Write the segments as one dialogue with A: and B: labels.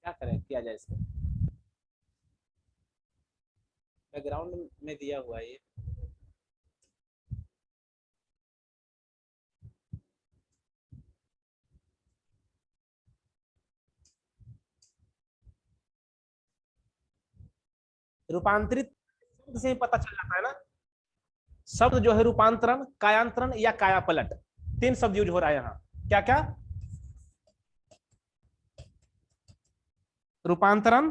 A: क्या करें, किया जाए इसको? बैकग्राउंड में दिया हुआ है ये। रूपांतरित शब्द से ही पता चल जाता है ना। शब्द जो है रूपांतरण, कायांतरण या काया पलट, तीन शब्द यूज हो रहा है यहाँ। क्या क्या? रूपांतरण,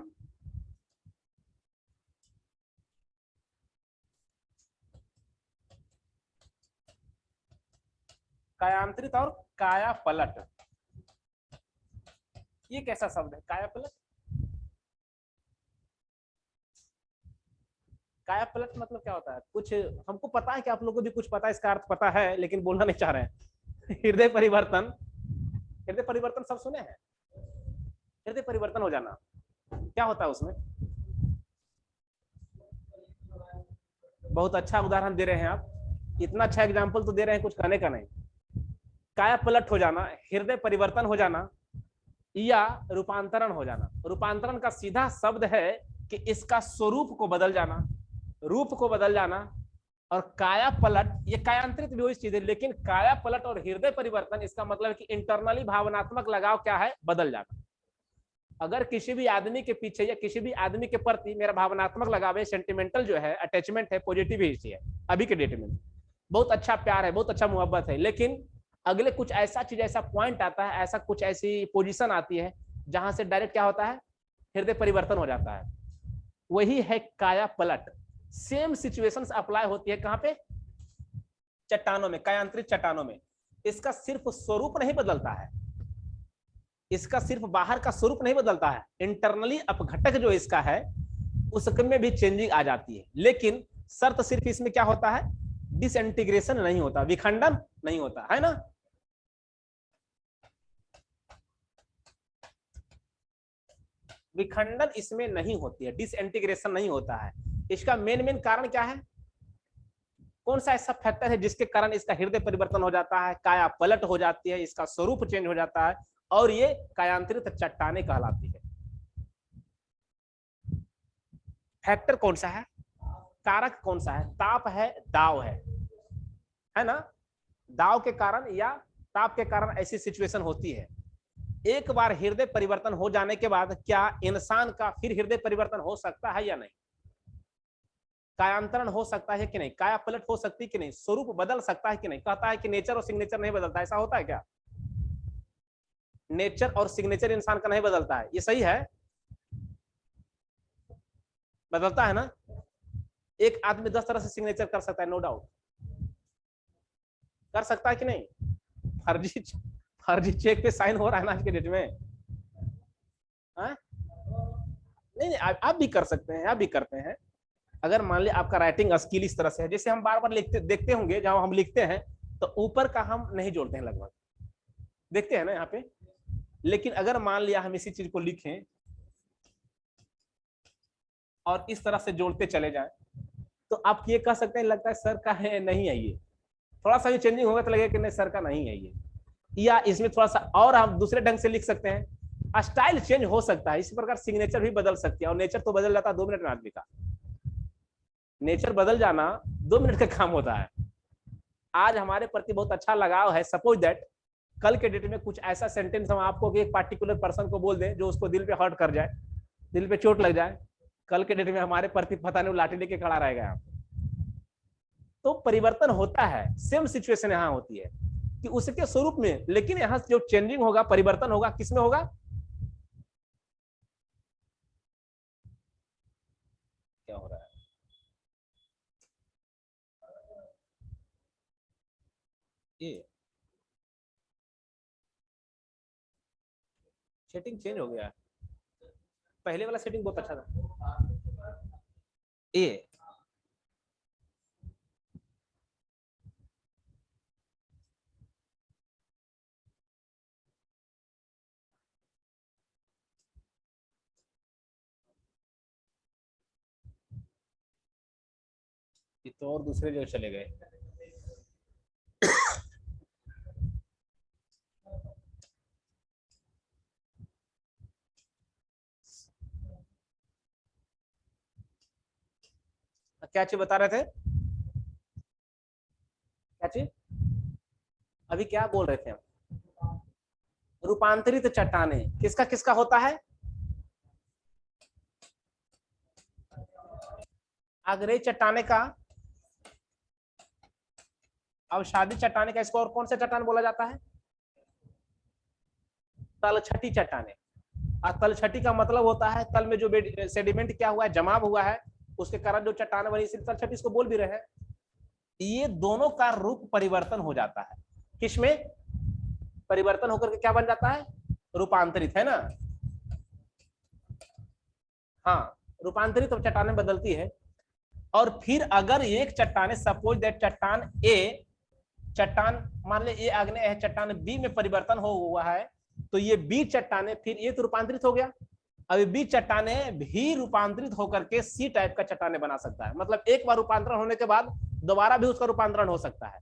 A: कायांतरित और काया पलट। ये कैसा शब्द है काया पलट? काया पलट मतलब क्या होता है? कुछ हमको पता है कि आप लोगों को भी कुछ पता है, इसका अर्थ पता है, लेकिन बोलना नहीं चाह रहे हैं। हृदय परिवर्तन, हृदय परिवर्तन सब सुने हैं? हृदय परिवर्तन हो जाना क्या होता है उसमें? बहुत अच्छा उदाहरण दे रहे हैं आप, इतना अच्छा एग्जाम्पल तो दे रहे हैं, कुछ कहने का नहीं। काया पलट हो जाना, हृदय परिवर्तन हो जाना या रूपांतरण हो जाना। रूपांतरण का सीधा शब्द है कि इसका स्वरूप को बदल जाना, रूप को बदल जाना। और काया पलट, ये कायांतरित भी वही चीज है, लेकिन काया पलट और हृदय परिवर्तन इसका मतलब है कि इंटरनली भावनात्मक लगाव क्या है? बदल जाना। अगर किसी भी आदमी के पीछे या किसी भी आदमी के प्रति मेरा भावनात्मक लगाव है, सेंटिमेंटल जो है अटैचमेंट है, पॉजिटिव ही है अभी के डेट में, बहुत अच्छा प्यार है, बहुत अच्छा मोहब्बत है, लेकिन अगले कुछ ऐसा चीज, ऐसा पॉइंट आता है, ऐसा कुछ ऐसी पोजीशन आती है जहां से डायरेक्ट क्या होता है? हृदय परिवर्तन हो जाता है। वही है काया पलट। सेम सिचुएशंस अप्लाई होती है कहां पे? चट्टानों में, कायांतरित चट्टानों में। इसका सिर्फ स्वरूप नहीं बदलता है, इसका सिर्फ बाहर का स्वरूप नहीं बदलता है, इंटरनली अपघटक जो इसका है उसमें भी चेंजिंग आ जाती है। लेकिन शर्त सिर्फ इसमें क्या होता है? डिसइंटीग्रेशन नहीं होता, विखंडन नहीं होता है ना। विखंडन इसमें नहीं होती है, डिसइंटीग्रेशन नहीं होता है। इसका मेन मेन कारण क्या है? कौन सा ऐसा फैक्टर है जिसके कारण इसका हृदय परिवर्तन हो जाता है, काया पलट हो जाती है, इसका स्वरूप चेंज हो जाता है और ये कायांतरित चट्टाने कहलाती है? फैक्टर कौन सा है? कारक कौन सा है? ताप है, दाव है ना। दाव के कारण या ताप के कारण ऐसी सिचुएशन होती है। एक बार हृदय परिवर्तन हो जाने के बाद क्या इंसान का फिर हृदय परिवर्तन हो सकता है या नहीं? कायांतरण हो सकता है कि नहीं? काया पलट हो सकती है कि नहीं? स्वरूप बदल सकता है कि नहीं? कहता है कि नेचर और सिग्नेचर नहीं बदलता, ऐसा होता है क्या? नेचर और सिग्नेचर इंसान का नहीं बदलता है, ये सही है? बदलता है ना। एक आदमी 10 तरह से सिग्नेचर कर सकता है, नो डाउट, कर सकता है कि नहीं? फर्जी, फर्जी चेक पे साइन हो रहा है ना आज के डेट में। हाँ? नहीं नहीं, आप भी कर सकते हैं, आप भी करते हैं। अगर मान लिया आपका राइटिंग स्किल इस तरह से है, जैसे हम बार बार लिखते देखते होंगे, जहां हम लिखते हैं तो ऊपर का हम नहीं जोड़ते हैं लगभग, देखते हैं ना यहाँ पे। लेकिन अगर मान लिया हम इसी चीज को लिखें और इस तरह से जोड़ते चले जाएं, तो आप ये कह सकते हैं लगता है सर का है, नहीं है ये। थोड़ा सा भी चेंजिंग होगा तो लगेगा कि नहीं सर का नहीं है ये। या इसमें थोड़ा सा और हम दूसरे ढंग से लिख सकते हैं, स्टाइल चेंज हो सकता है, इसी प्रकार सिग्नेचर भी बदल सकती है। और नेचर तो बदल जाता है 2 मिनट में आदमी का, नेचर बदल जाना 2 मिनट का काम होता है। आज हमारे प्रति बहुत अच्छा लगाव है, सपोज दैट कल के डेट में कुछ ऐसा सेंटेंस हम आपको एक पार्टिकुलर पर्सन को बोल दें जो उसको दिल पे हर्ट कर जाए, दिल पे चोट लग जाए, कल के डेट में हमारे प्रति पता नहीं लाठी लेके खड़ा रहेगा यहाँ। तो परिवर्तन होता है, सेम सिचुएशन यहाँ होती है कि उसके स्वरूप में, लेकिन यहाँ जो चेंजिंग होगा, परिवर्तन होगा, किसमें होगा? क्या हो रहा है? ये सेटिंग चेंज हो गया, पहले वाला सेटिंग बहुत अच्छा था। ये तो और दूसरे जगह चले गए। क्या चीज बता रहे थे, क्या चीज, अभी क्या बोल रहे थे हम? रूपांतरित चट्टाने किसका किसका होता है? आग्नेय चट्टाने का, अवसादी चट्टाने का, इसको और कौन सा चट्टान बोला जाता है? तलछटी चट्टाने। और तलछटी का मतलब होता है तल में जो सेडिमेंट क्या हुआ है, जमाव हुआ है, उसके कारण जो चट्टान बनी, इसलिए तलछटी इसको बोल भी रहे हैं। ये दोनों का रूप परिवर्तन हो जाता है, किसमें परिवर्तन होकर के क्या बन जाता है? रूपांतरित, है ना? हाँ, रूपांतरित तो चट्टानें बदलती है। और फिर अगर एक चट्टाने, सपोज दैट चट्टान ए, चट्टान मान ले ये आग्नेय है, चट्टान बी में परिवर्तन हो हुआ है, तो ये बी चट्टाने, फिर ये तो रूपांतरित हो गया, अभी बी चट्टाने भी रूपांतरित होकर के सी टाइप का चट्टाने बना सकता है। मतलब एक बार रूपांतरण होने के बाद दोबारा भी उसका रूपांतरण हो सकता है।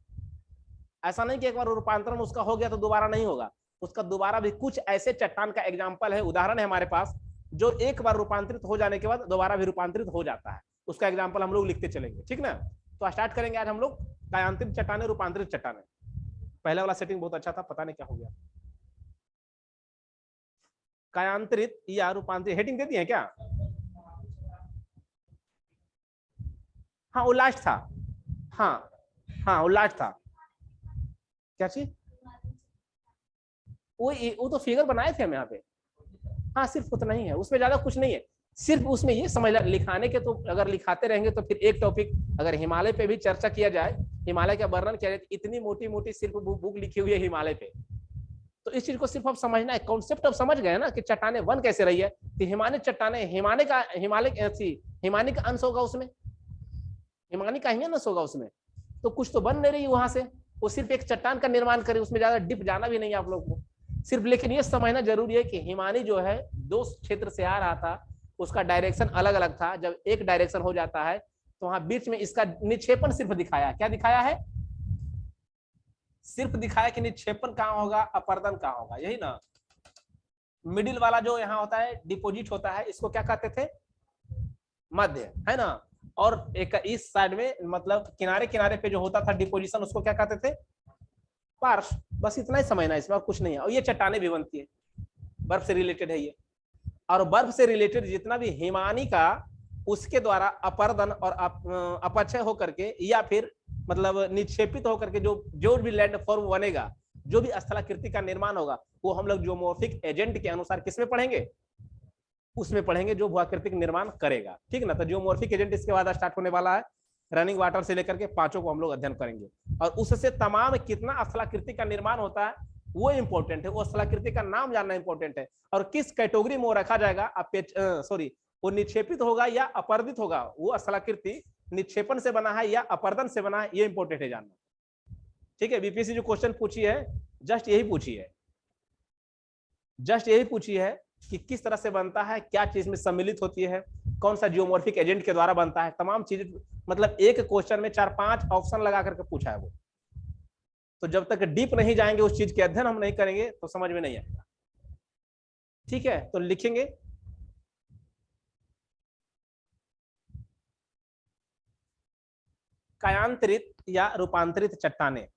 A: ऐसा नहीं कि एक बार रूपांतरण उसका हो गया तो दोबारा नहीं होगा, उसका दोबारा भी। कुछ ऐसे चट्टान का एग्जाम्पल है, उदाहरण है हमारे पास, जो एक बार रूपांतरित हो जाने के बाद दोबारा भी रूपांतरित हो जाता है। उसका एग्जाम्पल हम लोग लिखते चलेंगे, ठीक ना? तो स्टार्ट करेंगे आज हम लोग कायांतरित चट्टाने, रूपांतरित चट्टाने। पहले वाला सेटिंग बहुत अच्छा था, पता नहीं क्या हो गया। कायांतरित या रूपांतरित, हेडिंग दे दी है क्या? हाँ वो लास्ट था। हाँ हाँ वो लास्ट था। क्या चीज? वो तो फिगर बनाए थे हम यहाँ पे। हाँ सिर्फ उतना ही है, उसमें ज्यादा कुछ नहीं है। सिर्फ उसमें ये समझ लिखाने के, तो अगर लिखाते रहेंगे तो फिर एक टॉपिक, अगर हिमालय पे भी चर्चा किया जाए, हिमालय का वर्णन किया जाए, इतनी मोटी मोटी सिर्फ बुक लिखी हुई है हिमालय पे। तो इस चीज को सिर्फ अब समझना है, कॉन्सेप्ट अब समझ गए ना कि चट्टाने बन कैसे रही है। तो हिमालय चट्टाने, हिमालय का अंश होगा उसमें, हिमानी का ही अंश होगा उसमें, तो कुछ तो बन नहीं रही वहां से। वो सिर्फ एक चट्टान का निर्माण करे, उसमें ज्यादा डिप जाना भी नहीं है आप लोग को सिर्फ। लेकिन ये समझना जरूरी है कि हिमानी जो है दो क्षेत्र से आ रहा था, उसका डायरेक्शन अलग अलग था। जब एक डायरेक्शन हो जाता है तो वहां बीच में इसका निक्षेपण सिर्फ दिखाया, क्या दिखाया है? सिर्फ दिखाया कि निक्षेपण कहाँ होगा, अपर्दन कहाँ होगा, यही ना। मिडिल वाला जो यहाँ होता है डिपोजिट होता है, इसको क्या कहते थे? मध्य, है ना? और एक इस साइड में मतलब किनारे किनारे पे जो होता था डिपोजिशन, उसको क्या कहते थे? पार्श्व। बस इतना ही समझना, इसमें और कुछ नहीं है। और ये चट्टाने भी बनती है, बर्फ से रिलेटेड है ये। और बर्फ से रिलेटेड जितना भी हिमानी का, उसके द्वारा अपर्दन और अपक्षय होकर के, या फिर मतलब निक्षेपित होकर के जो भी लैंड फॉर्म बनेगा, जो भी स्थलाकृति का निर्माण होगा, वो हम लोग जियोमॉर्फिक एजेंट के अनुसार किसमें पढ़ेंगे? उसमें पढ़ेंगे जो भूआकृतिक निर्माण करेगा, ठीक ना? तो जियोमॉर्फिक एजेंट इसके बाद स्टार्ट होने वाला है। रनिंग वाटर से लेकर के पांचों को हम लोग अध्ययन करेंगे, और उससे तमाम कितना स्थलाकृति का निर्माण होता है वो इंपॉर्टेंट है, वो स्थलाकृति का नाम जानना इंपॉर्टेंट है, और किस कैटेगरी में वो रखा जाएगा। सॉरी, वो निक्षेपित होगा या अपर्दित होगा, वो स्थलाकृति निक्षेपण से बना है या अपर्दन से बना है, ये इंपॉर्टेंट है जानना, ठीक है? बीपीएससी जो क्वेश्चन पूछी है, जस्ट यही पूछी है, जस्ट यही पूछी है कि किस तरह से बनता है, क्या चीज में सम्मिलित होती है, कौन सा जियोमॉर्फिक एजेंट के द्वारा बनता है, तमाम चीजें। मतलब एक क्वेश्चन में 4-5 ऑप्शन लगा करके पूछा है वो। तो जब तक डीप नहीं जाएंगे, उस चीज के अध्ययन हम नहीं करेंगे, तो समझ में नहीं आएगा, ठीक है? तो लिखेंगे कायांतरित या रूपांतरित चट्टाने।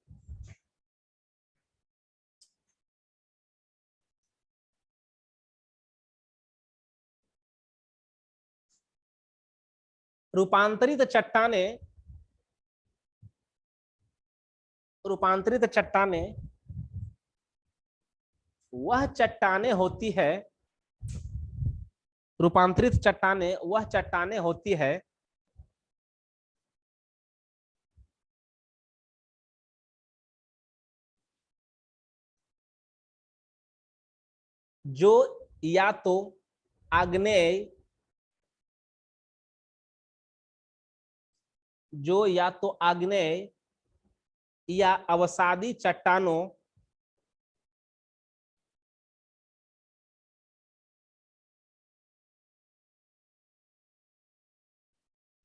A: रूपांतरित चट्टाने, रूपांतरित चट्टाने वह चट्टाने होती है, रूपांतरित चट्टाने वह चट्टाने होती है जो या तो आग्नेय, जो या तो आग्नेय या अवसादी चट्टानों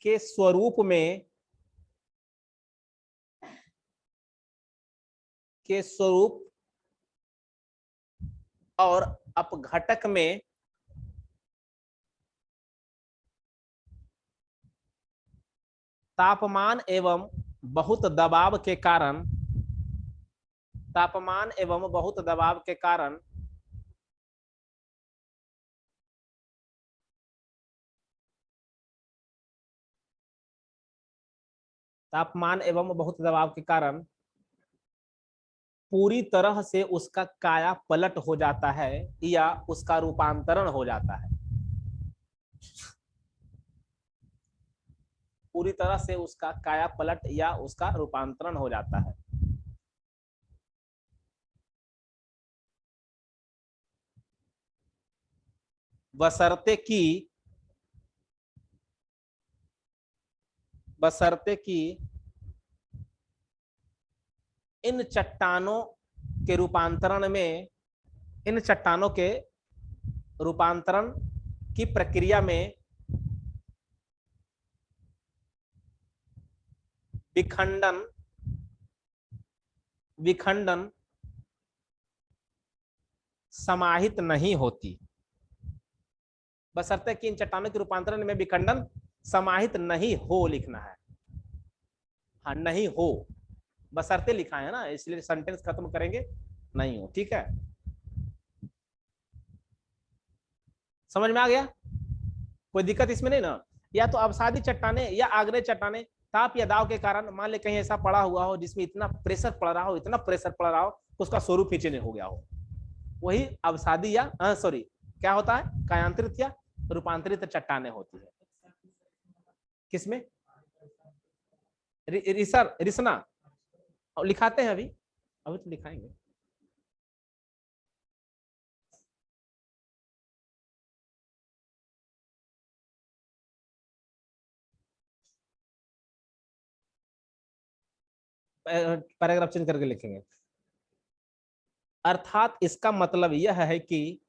A: के स्वरूप में, के स्वरूप और अपघटक में तापमान एवं बहुत दबाव के कारण, तापमान एवं बहुत दबाव के कारण तापमान एवं बहुत दबाव के कारण पूरी तरह से उसका काया पलट हो जाता है या उसका रूपांतरण हो जाता है। पूरी तरह से उसका काया पलट या उसका रूपांतरण हो जाता है। बशर्ते कि इन चट्टानों के रूपांतरण में, इन चट्टानों के रूपांतरण की प्रक्रिया में विखंडन विखंडन समाहित नहीं होती। बशर्ते कि इन चट्टानों के रूपांतरण में विखंडन समाहित नहीं हो, लिखना है। हाँ, नहीं हो, बशर्ते लिखा है ना, इसलिए सेंटेंस खत्म करेंगे, नहीं हो। ठीक है, समझ में आ गया? कोई दिक्कत इसमें नहीं ना? या तो अवसादी चट्टाने या आग्नेय चट्टाने ताप या दाव के कारण, मान ले कहीं ऐसा पड़ा हुआ हो जिसमें इतना प्रेशर पड़ रहा हो, इतना प्रेशर पड़ रहा हो, उसका स्वरूप ही चेंज हो गया हो, वही अवसादी या सॉरी क्या होता है, कायांतरित या रूपांतरित चट्टाने होती है। किसमें? रिसना लिखाते हैं, अभी अभी तो लिखाएंगे। पैराग्राफ चेंज करके लिखेंगे। अर्थात इसका मतलब यह है कि,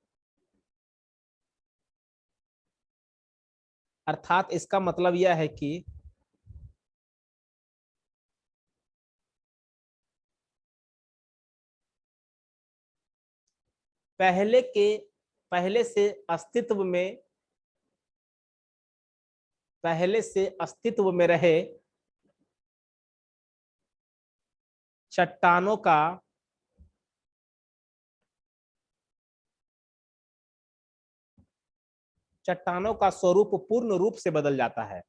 A: अर्थात इसका मतलब यह है कि पहले से अस्तित्व में, पहले से अस्तित्व में रहे चट्टानों का स्वरूप पूर्ण रूप से बदल जाता है।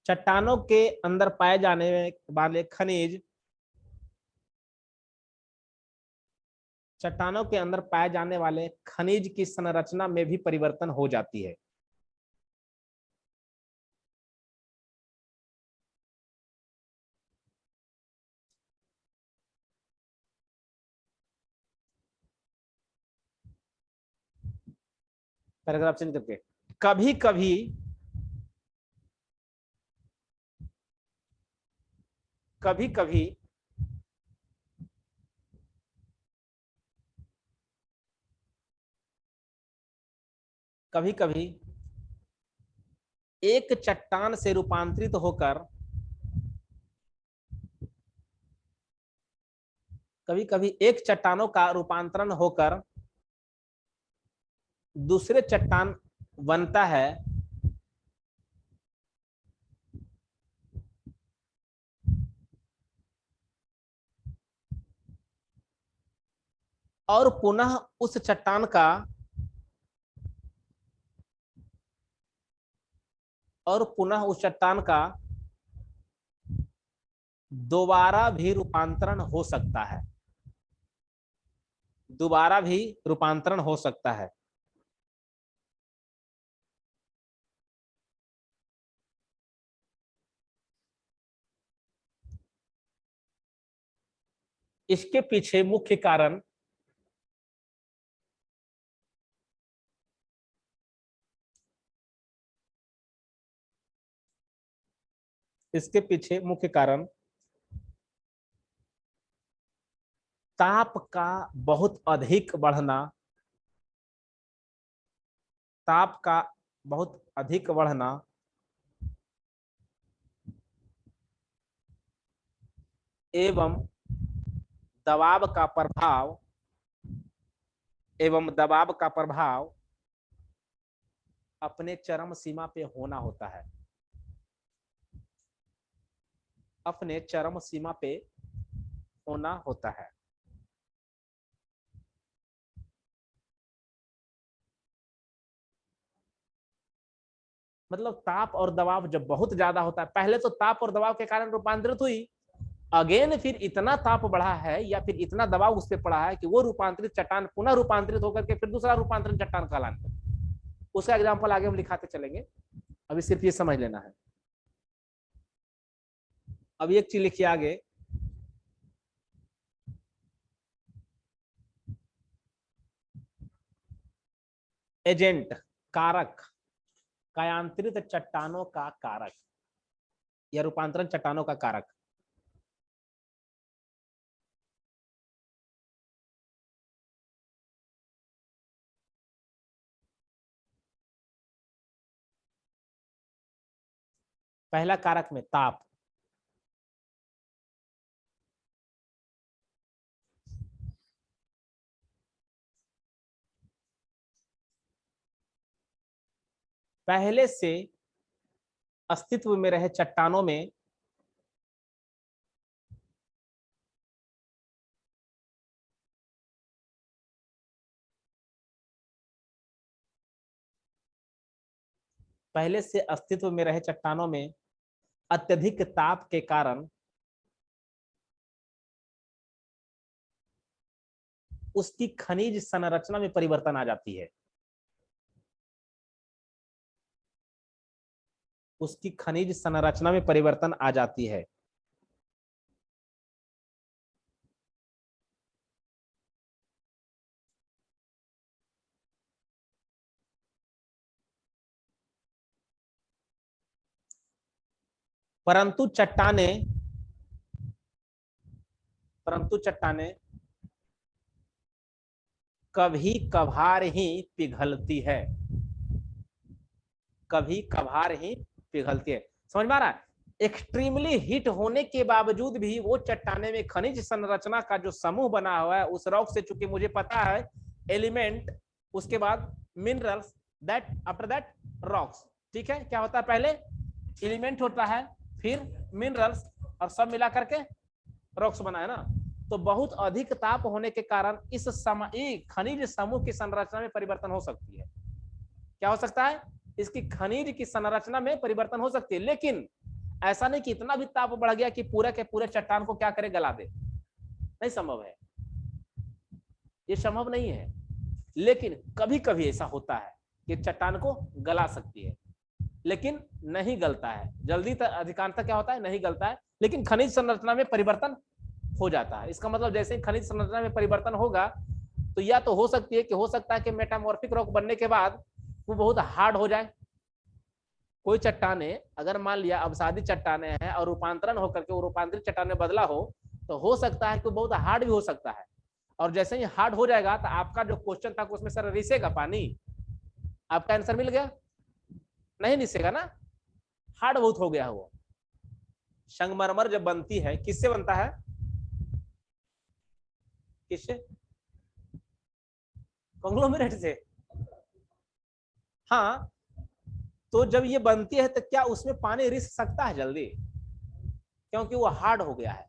A: चट्टानों के अंदर पाए जाने वाले खनिज, चट्टानों के अंदर पाए जाने वाले खनिज की संरचना में भी परिवर्तन हो जाती है। पैराग्राफ चेंज करके, कभी कभी कभी कभी कभी कभी एक चट्टान से रूपांतरित होकर, कभी कभी एक चट्टानों का रूपांतरण होकर दूसरे चट्टान बनता है, और पुनः उस चट्टान का, और पुनः उस चट्टान का दोबारा भी रूपांतरण हो सकता है, दोबारा भी रूपांतरण हो सकता है। इसके पीछे मुख्य कारण, इसके पीछे मुख्य कारण ताप का बहुत अधिक बढ़ना, ताप का बहुत अधिक बढ़ना एवं दबाव का प्रभाव अपने चरम सीमा पे होना होता है, अपने चरम सीमा पे होना होता है। मतलब ताप और दबाव जब बहुत ज्यादा होता है, पहले तो ताप और दबाव के कारण रूपांतरित हुई, अगेन फिर इतना ताप बढ़ा है या फिर इतना दबाव उस पर पड़ा है कि वो रूपांतरित चट्टान पुनः रूपांतरित होकर के फिर दूसरा रूपांतरित चट्टान कहलाने। उसका एग्जाम्पल आगे हम लिखाते चलेंगे, अभी सिर्फ ये समझ लेना है। अब एक चीज लिखिए आगे, एजेंट, कारक, कायांतरित चट्टानों का कारक या रूपांतरण चट्टानों का कारक। पहला कारक में ताप, पहले से अस्तित्व में रहे चट्टानों में पहले से अस्तित्व में रहे चट्टानों में अत्यधिक ताप के कारण उसकी खनिज संरचना में परिवर्तन आ जाती है, उसकी खनिज संरचना में परिवर्तन आ जाती है। परंतु चट्टाने कभी कभार ही पिघलती है, कभी कभार ही पिघलती है। समझ में आ रहा है? एक्सट्रीमली हिट होने के बावजूद भी वो चट्टाने में खनिज संरचना का जो समूह बना हुआ है उस रॉक से, चूंकि मुझे पता है एलिमेंट, उसके बाद minerals, that after that rocks. ठीक है, क्या होता है? पहले एलिमेंट होता है, फिर मिनरल्स, और सब मिला करके रॉक्स बना है ना। तो बहुत अधिक ताप होने के कारण इस खनिज समूह की संरचना में परिवर्तन हो सकती है। क्या हो सकता है? इसकी खनिज की संरचना में परिवर्तन हो सकती है, लेकिन ऐसा नहीं कि इतना भी ताप बढ़ गया कि पूरे के पूरे चट्टान को क्या करे, गला दे। नहीं संभव है, ये संभव नहीं है। लेकिन कभी कभी ऐसा होता है कि चट्टान को गला सकती है, लेकिन नहीं गलता है जल्दी। अधिकांशतः क्या होता है, नहीं गलता है, लेकिन खनिज संरचना में परिवर्तन हो जाता है। इसका मतलब जैसे ही खनिज संरचना में परिवर्तन होगा तो या तो हो सकता है कि मेटामॉर्फिक रॉक बनने के बाद वो बहुत हार्ड हो जाए। कोई चट्टाने अगर मान लिया अवसादी चट्टाने हैं और रूपांतरण होकर के वो रूपांतरित चट्टाने बदला तो हो सकता है कि बहुत हार्ड भी हो सकता है। और जैसे ही हार्ड हो जाएगा तो आपका जो क्वेश्चन था उसमें सर रिसेगा पानी, आपका आंसर मिल गया, नहीं रिसेगा ना, हार्ड बहुत हो गया वो। संगमरमर जब बनती है किससे बनता है? किससे? कंग्लोमेरेट से। हाँ, तो जब ये बनती है तो क्या उसमें पानी रिस सकता है जल्दी? क्योंकि वो हार्ड हो गया है।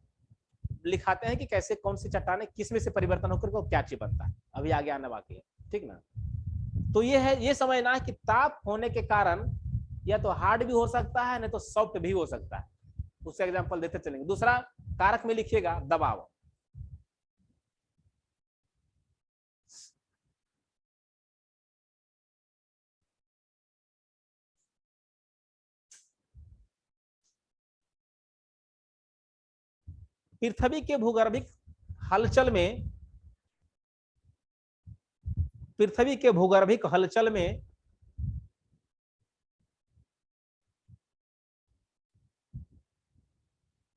A: लिखाते हैं कि कैसे कौन सी चट्टाने किस में से परिवर्तन होकर वो क्या चीज बनता है, अभी आगे आने बाकी है। ठीक ना? तो ये है, ये समझना कि ताप होने के कारण या तो हार्ड भी हो सकता है, नहीं तो सॉफ्ट भी हो सकता है। उससे एग्जांपल देते चलेंगे। दूसरा कारक में लिखिएगा दबाव। पृथ्वी के भूगर्भिक हलचल में, पृथ्वी के भूगर्भिक हलचल में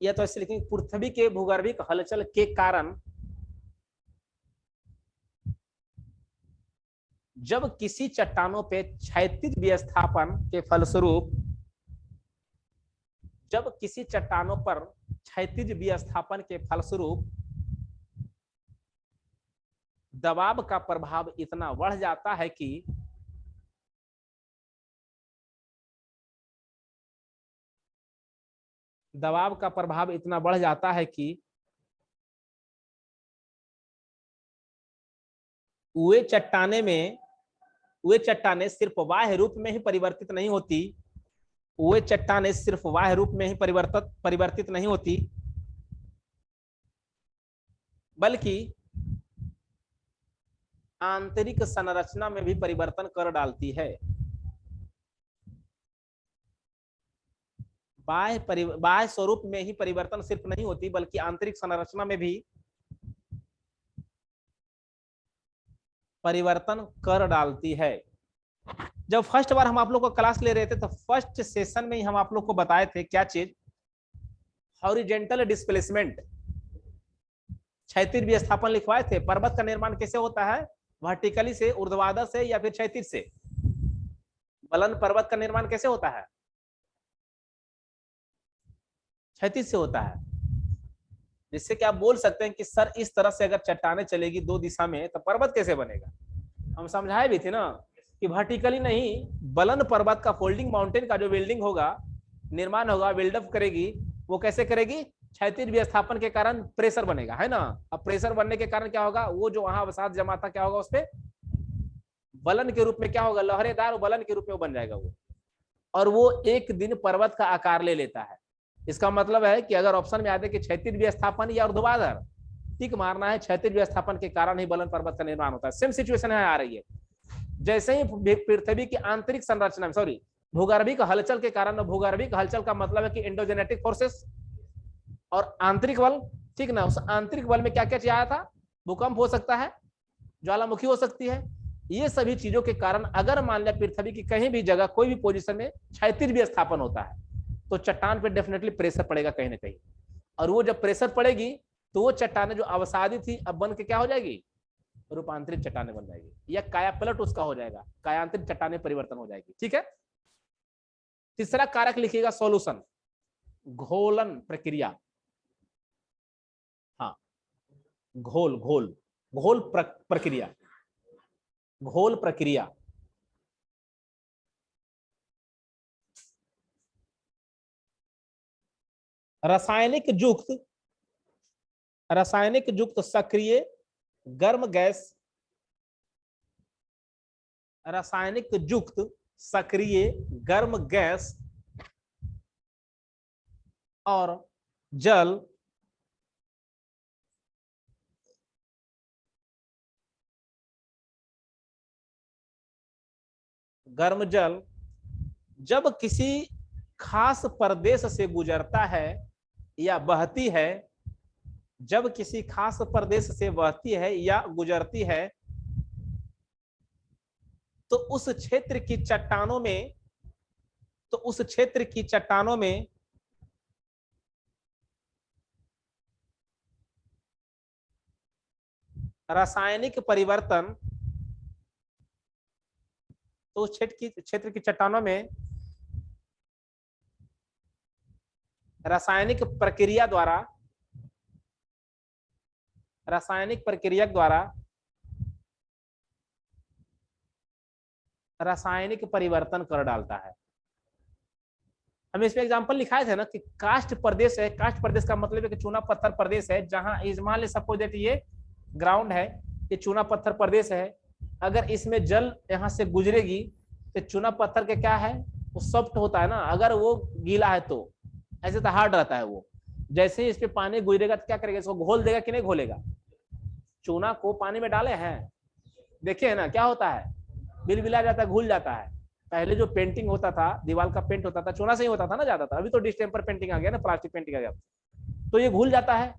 A: या तो ऐसे लिखेंगे, पृथ्वी के भूगर्भिक हलचल के कारण जब किसी चट्टानों पे क्षैतिज विस्थापन के फलस्वरूप जब किसी चट्टानों पर क्षैतिज विस्थापन के फलस्वरूप दबाव का प्रभाव इतना बढ़ जाता है कि दबाव का प्रभाव इतना बढ़ जाता है कि वे चट्टाने सिर्फ बाह्य रूप में ही परिवर्तित नहीं होती, वे चट्टाने सिर्फ बाह्य रूप में ही परिवर्तित नहीं होती, बल्कि आंतरिक संरचना में भी परिवर्तन कर डालती है। बाह्य स्वरूप में ही परिवर्तन सिर्फ नहीं होती, बल्कि आंतरिक संरचना में भी परिवर्तन कर डालती है। जब फर्स्ट बार हम आप लोग को क्लास ले रहे थे तो फर्स्ट सेशन में ही हम आप लोग को बताए थे क्या चीज, हॉरिजेंटल डिस्प्लेसमेंट, क्षैतिज विस्थापन लिखवाए थे। पर्वत का निर्माण कैसे होता है, वर्टिकली से, ऊर्ध्वाधर से या फिर क्षैतिज से। बलन पर्वत का निर्माण कैसे होता है, क्षैतिज से होता है। जिससे कि आप बोल सकते हैं कि सर इस तरह से अगर चट्टाने चलेगी दो दिशा में तो पर्वत कैसे बनेगा। हम समझाए भी थे ना कि वर्टिकली नहीं, बलन पर्वत का फोल्डिंग माउंटेन का जो बिल्डिंग होगा, निर्माण होगा, बिल्डअप करेगी, वो कैसे करेगी, क्षैतिज विस्थापन के कारण प्रेशर बनेगा, है ना। अब प्रेशर बनने के कारण क्या होगा, वो जो वहां अवसाद जमा था क्या होगा, उस पर बलन के रूप में क्या होगा, लहरेदार बलन के रूप में बन जाएगा वो, और वो एक दिन पर्वत का आकार ले लेता है। इसका मतलब है कि अगर ऑप्शन में आते कि क्षैतिज विस्थापन या ऊर्ध्वाधर, टिक मारना है क्षैतिज विस्थापन के कारण ही बलन पर्वत का निर्माण होता है। सेम सिचुएशन है आ रही है। जैसे ही पृथ्वी की आंतरिक संरचना में, सॉरी, भूगर्भिक हलचल के कारण, भूगर्भिक हलचल का मतलब है कि एंडोजेनेटिक फोर्सेस और आंतरिक बल, ठीक ना। उस आंतरिक बल में क्या क्या चीज आया था, भूकंप हो सकता है, ज्वालामुखी हो सकती है। ये सभी चीजों के कारण अगर मान लिया पृथ्वी की कहीं भी जगह कोई भी पोजीशन में क्षैतिज विस्थापन होता है तो चट्टान पे डेफिनेटली प्रेशर पड़ेगा कहीं ना कहीं, और वो जब प्रेशर पड़ेगी तो वो चट्टाने जो अवसादी थी अब बन के क्या हो जाएगी, रूपांतरित चट्टाने बन जाएगी, या कायापलट उसका हो जाएगा, कायांतरित चट्टाने परिवर्तन हो जाएगी। ठीक है। तीसरा कारक लिखिएगा सॉल्यूशन, घोलन प्रक्रिया। हाँ, घोल घोल घोल प्रक्रिया, घोल प्रक्रिया। रासायनिक युक्त सक्रिय गर्म गैस, रासायनिक युक्त सक्रिय गर्म गैस और जल गर्म जल जब किसी खास प्रदेश से गुजरता है या बहती है, जब किसी खास प्रदेश से बहती है या गुजरती है तो उस क्षेत्र की चट्टानों में रासायनिक परिवर्तन, तो उस क्षेत्र की चट्टानों में रासायनिक प्रक्रिया द्वारा रासायनिक परिवर्तन कर डालता है। हम इसमें एग्जांपल लिखाए थे ना कि कास्ट प्रदेश है, कास्ट प्रदेश का मतलब है कि चूना पत्थर प्रदेश है, जहां मान सपोज दैट ये ग्राउंड है, ये चूना पत्थर प्रदेश है। अगर इसमें जल यहां से गुजरेगी तो चूना पत्थर के क्या है, वो सॉफ्ट होता है ना, अगर वो गीला है तो, ऐसे तो हार्ड रहता है वो। जैसे ही इस पे पानी गुजरेगा तो क्या करेगा, इसको घोल देगा कि नहीं घोलेगा। चूना को पानी में डाले हैं, देखिए है ना क्या होता है, बिलबिला जाता है, घुल जाता है। पहले जो पेंटिंग होता था, दीवार का पेंट होता था, चूना से ही होता था ना ज्यादा था। अभी तो डिस्टेम्पर पेंटिंग आ गया ना, प्लास्टिक पेंटिंग आ गया, तो ये घुल जाता है।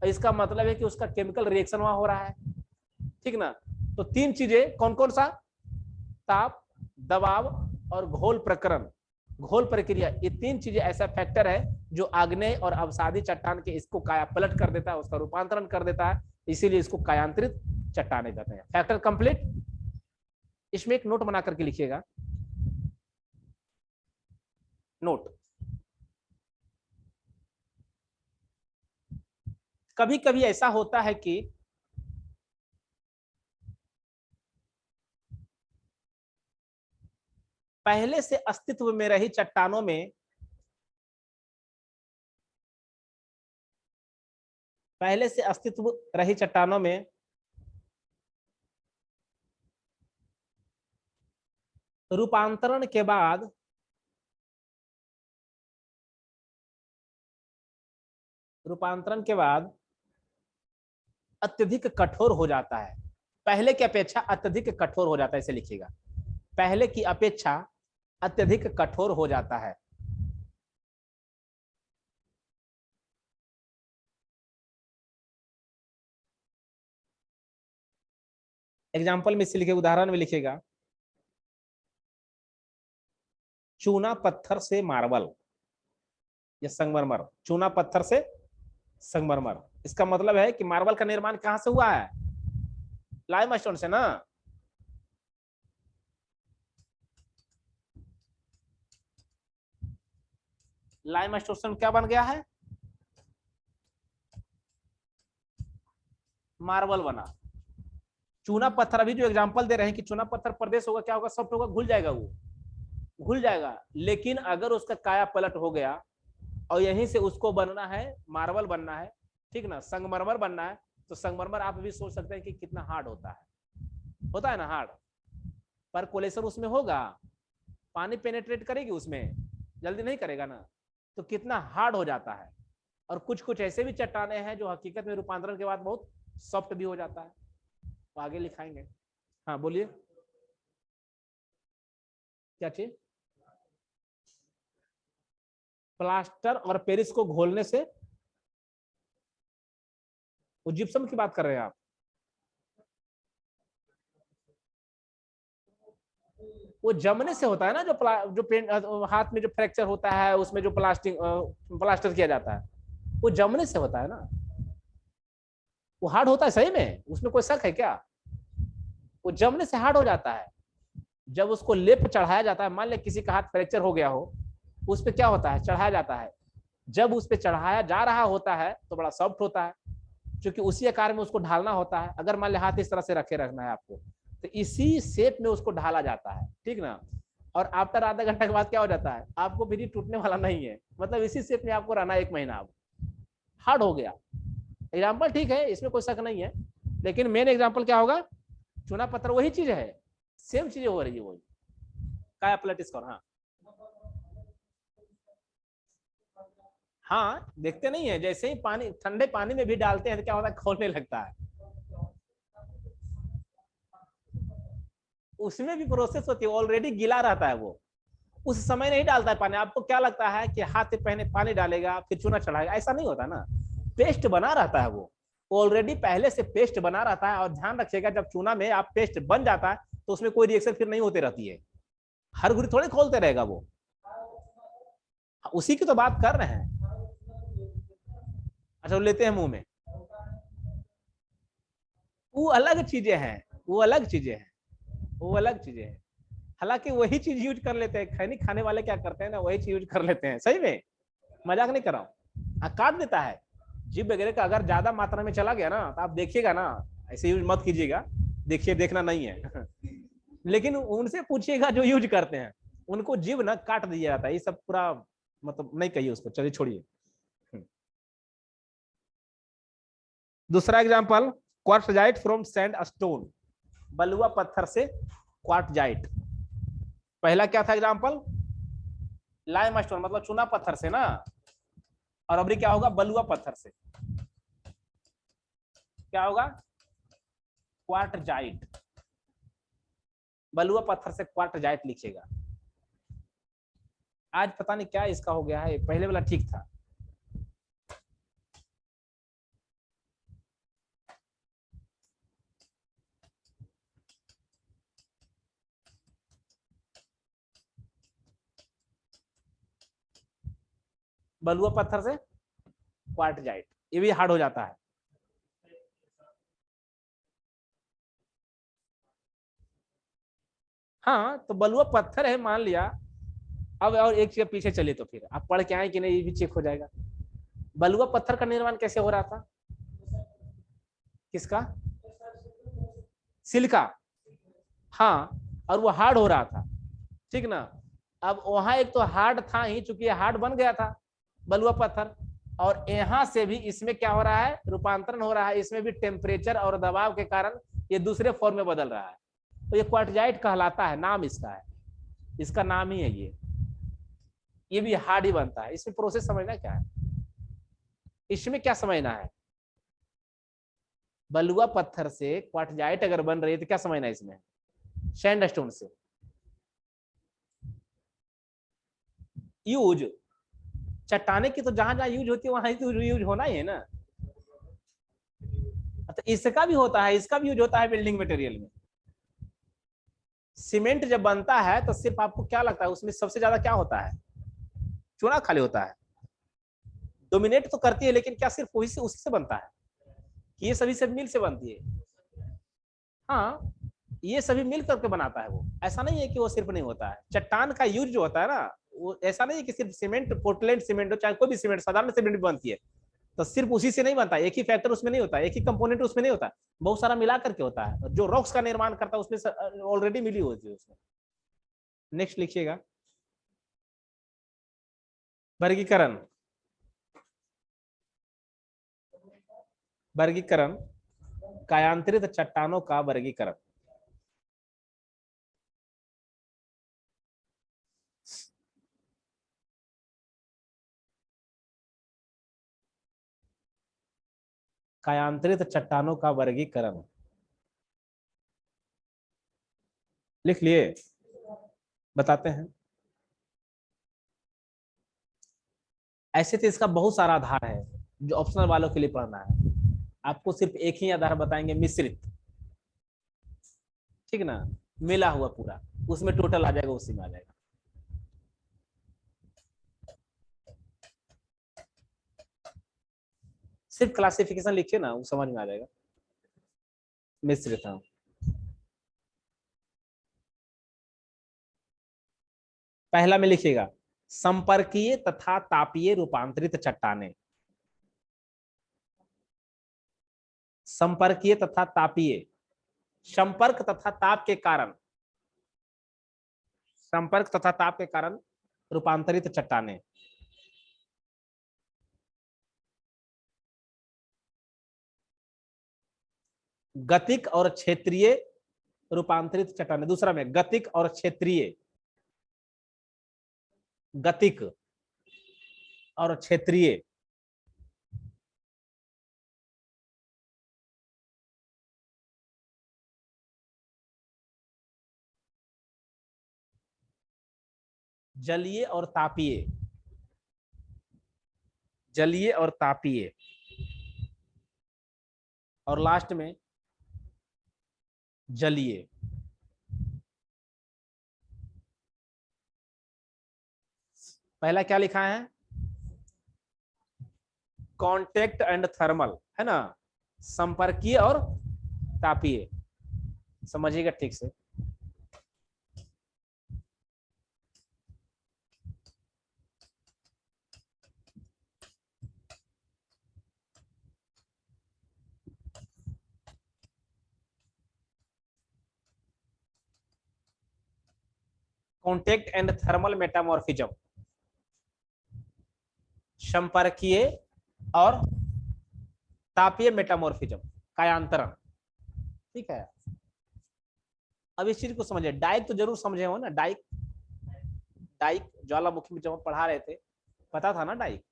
A: इसका मतलब है कि उसका केमिकल रिएक्शन वहां हो रहा है, ठीक ना। तो तीन चीजें कौन कौन सा, ताप, दबाव और घोल प्रक्रिया, ये तीन चीजें ऐसा फैक्टर है जो आग्नेय और अवसादी चट्टान के इसको काया पलट कर देता है, उसका रूपांतरण कर देता है, इसीलिए इसको कायांतरित चट्टाने कहते हैं। Factor complete. इसमें एक नोट बना करके लिखिएगा, नोट, कभी कभी ऐसा होता है कि पहले से अस्तित्व में रही चट्टानों में रूपांतरण के बाद अत्यधिक कठोर हो जाता है। पहले की अपेक्षा अत्यधिक कठोर हो जाता है, इसे लिखिएगा, पहले की अपेक्षा अत्यधिक कठोर हो जाता है। एग्जाम्पल में इसे लिखे, उदाहरण में लिखेगा, चूना पत्थर से मार्बल या संगमरमर, चूना पत्थर से संगमरमर। इसका मतलब है कि मार्बल का निर्माण कहां से हुआ है? लाइमस्टोन से ना। लाइमस्टोन क्या बन गया है? मार्बल बना। चूना पत्थर, अभी जो एग्जांपल दे रहे हैं कि चूना पत्थर प्रदेश होगा, क्या होगा? सॉफ्ट होगा, घुल जाएगा, वो घुल जाएगा। लेकिन अगर उसका काया पलट हो गया और यहीं से उसको बनना है, मार्बल बनना है, ठीक ना, संगमरमर बनना है, तो संगमरमर आप भी सोच सकते हैं कि कितना हार्ड होता है ना हार्ड। पर कोलेशन उसमें होगा, पानी पेनेट्रेट करेगी उसमें, जल्दी नहीं करेगा ना, तो कितना हार्ड हो जाता है। और कुछ कुछ ऐसे भी चट्टाने हैं जो हकीकत में रूपांतरण के बाद बहुत सॉफ्ट भी हो जाता है, तो आगे लिखाएंगे। हाँ बोलिए, क्या चीज? प्लास्टर और पेरिस को घोलने से? वो जिप्सम की बात कर रहे हैं आप? वो जमने से होता है ना, जो पेंट हाथ में जो फ्रैक्चर होता है, उसमें जो प्लास्टर किया जाता है, वो जमने से होता है ना। वो हार्ड होता है सही में, उसमें कोई शक है क्या? वो जमने से हार्ड हो जाता है। जब उसको लेप चढ़ाया जाता है, मान लिया किसी का हाथ फ्रैक्चर हो गया हो, उस पर क्या होता है? चढ़ाया जाता है। जब उस पर चढ़ाया जा रहा होता है तो बड़ा सॉफ्ट होता है, क्योंकि उसी आकार में उसको ढालना होता है। अगर मान लिया हाथ इस तरह से रखे रखना है आपको, तो इसी शेप में उसको ढाला जाता है, ठीक ना। और आफ्टर आधा घंटा के बाद क्या हो जाता है? आपको फिर ये टूटने वाला नहीं है, मतलब इसी शेप में आपको रहना 1 महीना। अब हार्ड हो गया। एग्जाम्पल ठीक है, इसमें कोई शक नहीं है, लेकिन मेन एग्जाम्पल क्या होगा? चूना पत्थर वही चीज है, सेम चीजें हो रही है वही। काया पलट स्कोर, हाँ हाँ, देखते नहीं है, जैसे ही पानी ठंडे पानी में भी डालते हैं तो क्या होता है? खोलने लगता है। उसमें भी प्रोसेस होती है, ऑलरेडी गीला रहता है वो, उस समय नहीं डालता है पानी। आपको क्या लगता है कि हाथ से पहले पानी डालेगा फिर चूना चढ़ाएगा? ऐसा नहीं होता ना, पेस्ट बना रहता है वो, ऑलरेडी पहले से पेस्ट बना रहता है। और ध्यान रखिएगा, जब चूना में आप पेस्ट बन जाता है तो उसमें कोई रिएक्शन फिर नहीं होती रहती है, हर घड़ी थोड़ी खोलते रहेगा वो। उसी की तो बात कर रहे हैं। अच्छा, वो लेते हैं मुंह में, वो अलग चीजें हैं, वो अलग चीजें हैं, वो अलग चीजें हैं। हालांकि वही चीज यूज कर लेते हैं, खैनी खाने वाले क्या करते हैं ना, वही चीज यूज कर लेते हैं सही में, मजाक नहीं कर रहा हूँ। काट देता है जीभ वगैरह का, अगर ज्यादा मात्रा में चला गया ना तो आप देखिएगा ना, ऐसे यूज मत कीजिएगा, देखिए देखना नहीं है लेकिन उनसे पूछिएगा जो यूज करते हैं, उनको जीभ ना काट दिया जाता है, ये सब पूरा मतलब नहीं कहिए उसको, चलिए छोड़िए। दूसरा example, quartzite from sandstone, बलुआ पत्थर से क्वार्टजाइट। पहला क्या था एग्जांपल? लाइम स्टोन, मतलब चूना पत्थर से ना, और अभी क्या होगा? बलुआ पत्थर से क्या होगा? क्वार्टजाइट। बलुआ पत्थर से क्वार्टजाइट लिखिएगा। आज पता नहीं क्या इसका हो गया है, पहले वाला ठीक था। बलुआ पत्थर से क्वार्टजाइट, ये भी हार्ड हो जाता है। हाँ, तो बलुआ पत्थर है मान लिया। अब और एक चीज पीछे चले तो फिर आप पढ़ के आए कि नहीं, ये भी चेक हो जाएगा। बलुआ पत्थर का निर्माण कैसे हो रहा था? किसका? सिलिका। हाँ, और वो हार्ड हो रहा था, ठीक ना। अब वहां एक तो हार्ड था ही, चूंकि हार्ड बन गया था बलुआ पत्थर, और यहां से भी इसमें क्या हो रहा है, रूपांतरण हो रहा है, इसमें भी टेम्परेचर और दबाव के कारण ये दूसरे फॉर्म में बदल रहा है। तो ये क्वार्टजाइट कहलाता है, नाम इसका है, इसका नाम ही है ये भी हार्ड ही बनता है। इसमें प्रोसेस समझना क्या है, इसमें क्या समझना है, बलुआ पत्थर से क्वार्टजाइट अगर बन रही है तो क्या समझना है इसमें, सैंडस्टोन से यूज, चट्टाने की तो जहां जहां यूज होती है वहां तो यूज होना ही है ना। तो इसका भी होता है, इसका भी यूज होता है बिल्डिंग मटेरियल में। सीमेंट जब बनता है तो सिर्फ आपको क्या लगता है उसमें सबसे ज्यादा क्या होता है, चूना खाली होता है, डोमिनेट तो करती है, लेकिन क्या सिर्फ वही से उसी से बनता है कि ये सभी सब मिल से बनती है? हाँ, ये सभी मिल करके बनाता है वो, ऐसा नहीं है कि वो सिर्फ नहीं होता है। चट्टान का यूज जो होता है ना, वो ऐसा नहीं है कि सिर्फ सीमेंट, पोर्टलैंड सीमेंट हो चाहे कोई भी सीमेंट, साधारण सीमेंट बनती है तो सिर्फ उसी से नहीं बनता, एक ही फैक्टर उसमें नहीं होता, एक ही कंपोनेंट उसमें नहीं होता, बहुत सारा मिला करके होता है। जो रॉक्स का निर्माण करता है उसमें ऑलरेडी मिली होती है उसमें। नेक्स्ट लिखिएगा, वर्गीकरण। वर्गीकरण, कायांतरित चट्टानों का वर्गीकरण। कायांतरित चट्टानों का वर्गीकरण लिख लिए, बताते हैं। ऐसे तो इसका बहुत सारा आधार है जो ऑप्शनल वालों के लिए पढ़ना है, आपको सिर्फ एक ही आधार बताएंगे, मिश्रित, ठीक ना, मिला हुआ पूरा, उसमें टोटल आ जाएगा, उसी में आ जाएगा। सिर्फ क्लासिफिकेशन लिखिए ना, वो समझ में आ जाएगा। मिश्रित, हाँ। पहला में लिखिएगा, संपर्कीय तथा तापीय रूपांतरित चट्टाने। संपर्कीय तथा तापीय, संपर्क तथा ताप के कारण, संपर्क तथा ताप के कारण रूपांतरित चट्टाने। गतिक और क्षेत्रीय रूपांतरित चट्टाने, दूसरा में गतिक और क्षेत्रीय, गतिक और क्षेत्रीय। जलीय और तापीय, जलीय और तापीय, और लास्ट में जलीय। पहला क्या लिखा है, कांटेक्ट एंड थर्मल, है ना, संपर्कीय और तापीय, समझिएगा ठीक से। कांटेक्ट एंड थर्मल मेटामॉर्फिज्म, संपर्कीय और तापीय मेटामॉर्फिज्म, कायांतरण, ठीक है। अब इस चीज को समझिए, डाइक तो जरूर समझे हो ना, डाइक, डाइक ज्वालामुखी में जब हम पढ़ा रहे थे, पता था ना डाइक,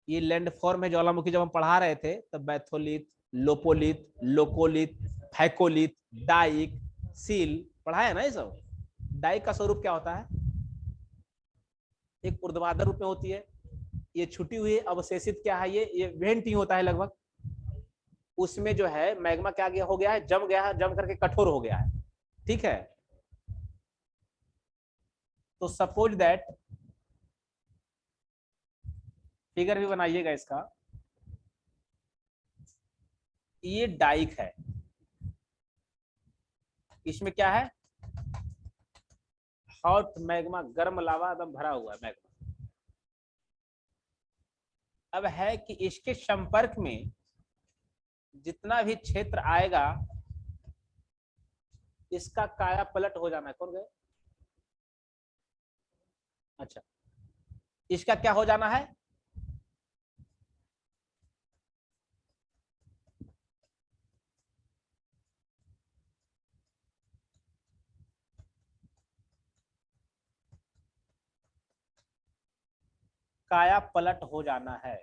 A: ये लैंडफॉर्म है ज्वालामुखी, जब हम पढ़ा रहे थे तब batholith, lopolith, laccolith, phacolith, dyke, sill पढ़ा है ना ये सब। डाइक का स्वरूप क्या होता है, एक ऊर्ध्वाधर रूप में होती है, ये छुटी हुई अवशेषित क्या है, ये वेंट ही होता है लगभग, उसमें जो है मैग्मा क्या गया हो गया है, जम गया है, जम करके कठोर हो गया है, ठीक है। तो सपोज दैट, फिगर भी बनाइएगा इसका, ये डाइक है, इसमें क्या है, हॉट मैग्मा, गर्म लावा एकदम भरा हुआ है मैग्मा। अब है कि इसके संपर्क में जितना भी क्षेत्र आएगा इसका काया पलट हो जाना है। कौन गए? अच्छा, इसका क्या हो जाना है? काया पलट हो जाना है।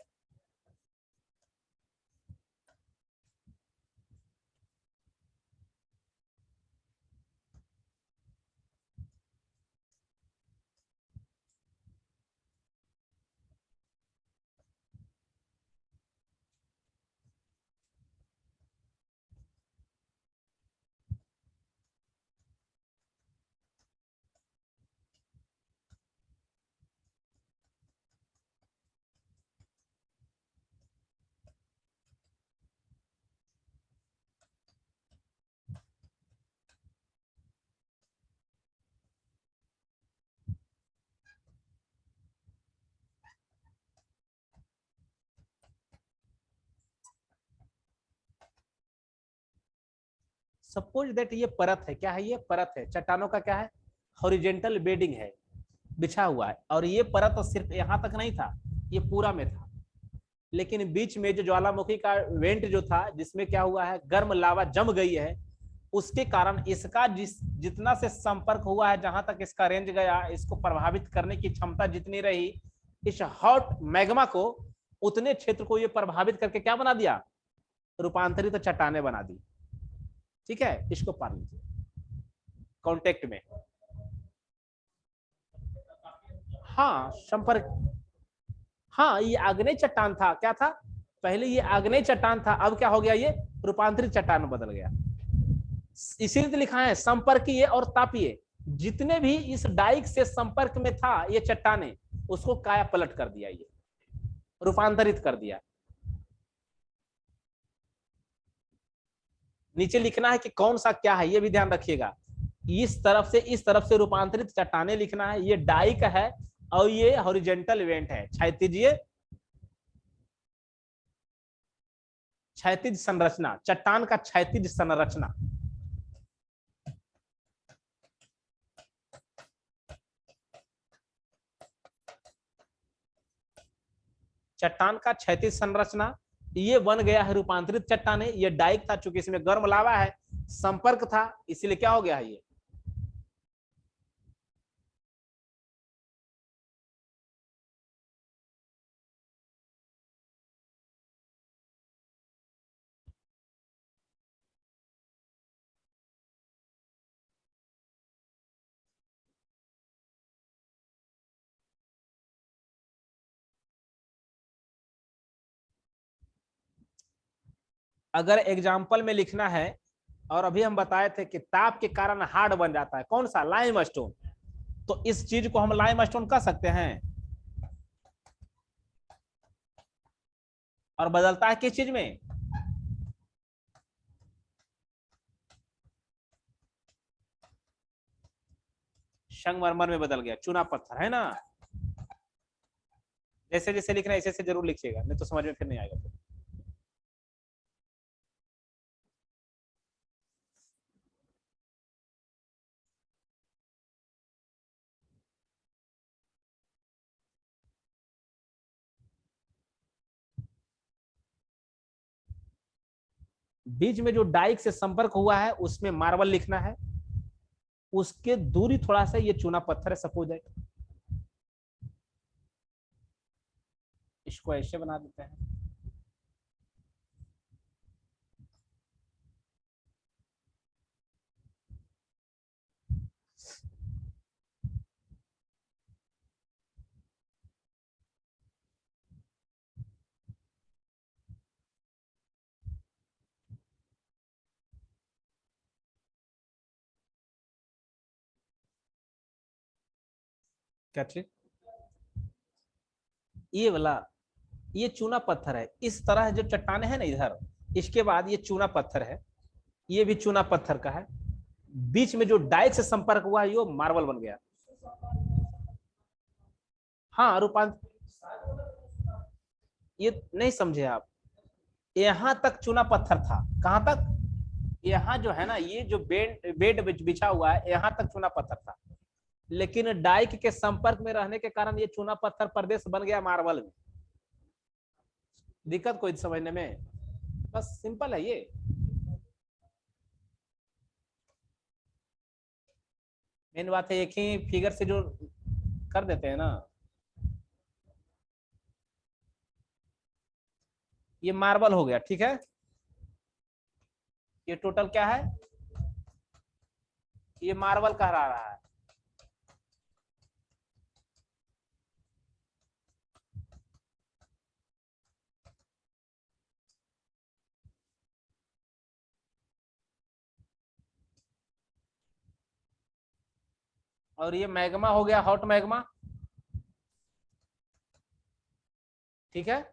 A: सपोज दैट ये परत है। क्या है? ये परत है चट्टानों का। क्या है? हॉरिजेंटल बेडिंग है, बिछा हुआ है। और ये परत सिर्फ यहां तक नहीं था, ये पूरा में था। लेकिन बीच में जो ज्वालामुखी का वेंट जो था, जिसमें क्या हुआ है, गर्म लावा जम गई है, उसके कारण इसका जितना से संपर्क हुआ है, जहां तक इसका रेंज गया, इसको प्रभावित करने की क्षमता जितनी रही, इस हॉट मैग्मा को, उतने क्षेत्र को ये प्रभावित करके क्या बना दिया? रूपांतरित तो चट्टाने बना दी। ठीक है, इसको पढ़ लीजिए कॉन्टेक्ट में। हाँ, संपर्क। हाँ, ये आग्नेय चट्टान था। क्या था? पहले ये आग्नेय चट्टान था, अब क्या हो गया? ये रूपांतरित चट्टान में बदल गया। इसीलिए तो लिखा है संपर्कीय और तापीय। जितने भी इस डाइक से संपर्क में था ये चट्टाने, उसको काया पलट कर दिया, ये रूपांतरित कर दिया। नीचे लिखना है कि कौन सा क्या है, ये भी ध्यान रखिएगा। इस तरफ से रूपांतरित चट्टाने लिखना है। ये डाइक है और ये हॉरिजेंटल इवेंट है, क्षैतिजीय, क्षैतिज संरचना, चट्टान का क्षैतिज संरचना। चट्टान का क्षैतिज संरचना, ये बन गया है रूपांतरित चट्टाने। ये डाइक था, चूंकि इसमें गर्म लावा है, संपर्क था, इसीलिए क्या हो गया है ये। अगर एग्जाम्पल में लिखना है, और अभी हम बताए थे कि ताप के कारण हार्ड बन जाता है, कौन सा? Lime stone. तो इस चीज को हम लाइम स्टोन कह सकते हैं। और बदलता है किस चीज में? संगमरमर में बदल गया, चूना पत्थर है ना। जैसे जैसे लिखना है ऐसे ऐसे जरूर लिखिएगा, नहीं तो समझ में फिर नहीं आएगा फिर। बीच में जो डाइक से संपर्क हुआ है उसमें मार्बल लिखना है, उसके दूरी थोड़ा सा ये चूना पत्थर है, सपोज है। इसको ऐसे बना देते हैं। क्या चीज? ये वाला, ये चूना पत्थर है। इस तरह जो चट्टाने हैं ना इधर, इसके बाद ये चूना पत्थर है, ये भी चूना पत्थर का है। बीच में जो डाइक से संपर्क हुआ है, ये मार्बल बन गया। हाँ, रूपांतर। ये नहीं समझे आप? यहां तक चूना पत्थर था। कहां तक? यहाँ जो है ना, ये जो बेड बेड बिछा हुआ है, यहाँ तक चूना पत्थर था, लेकिन डाइक के संपर्क में रहने के कारण ये चूना पत्थर प्रदेश बन गया मार्बल में। दिक्कत कोई समझने में? बस सिंपल है ये। मेन बात है एक ही फिगर से जो कर देते हैं ना। ये मार्बल हो गया, ठीक है। ये टोटल क्या है? ये मार्बल कहला रहा है। और ये मैग्मा हो गया, हॉट मैग्मा, ठीक है।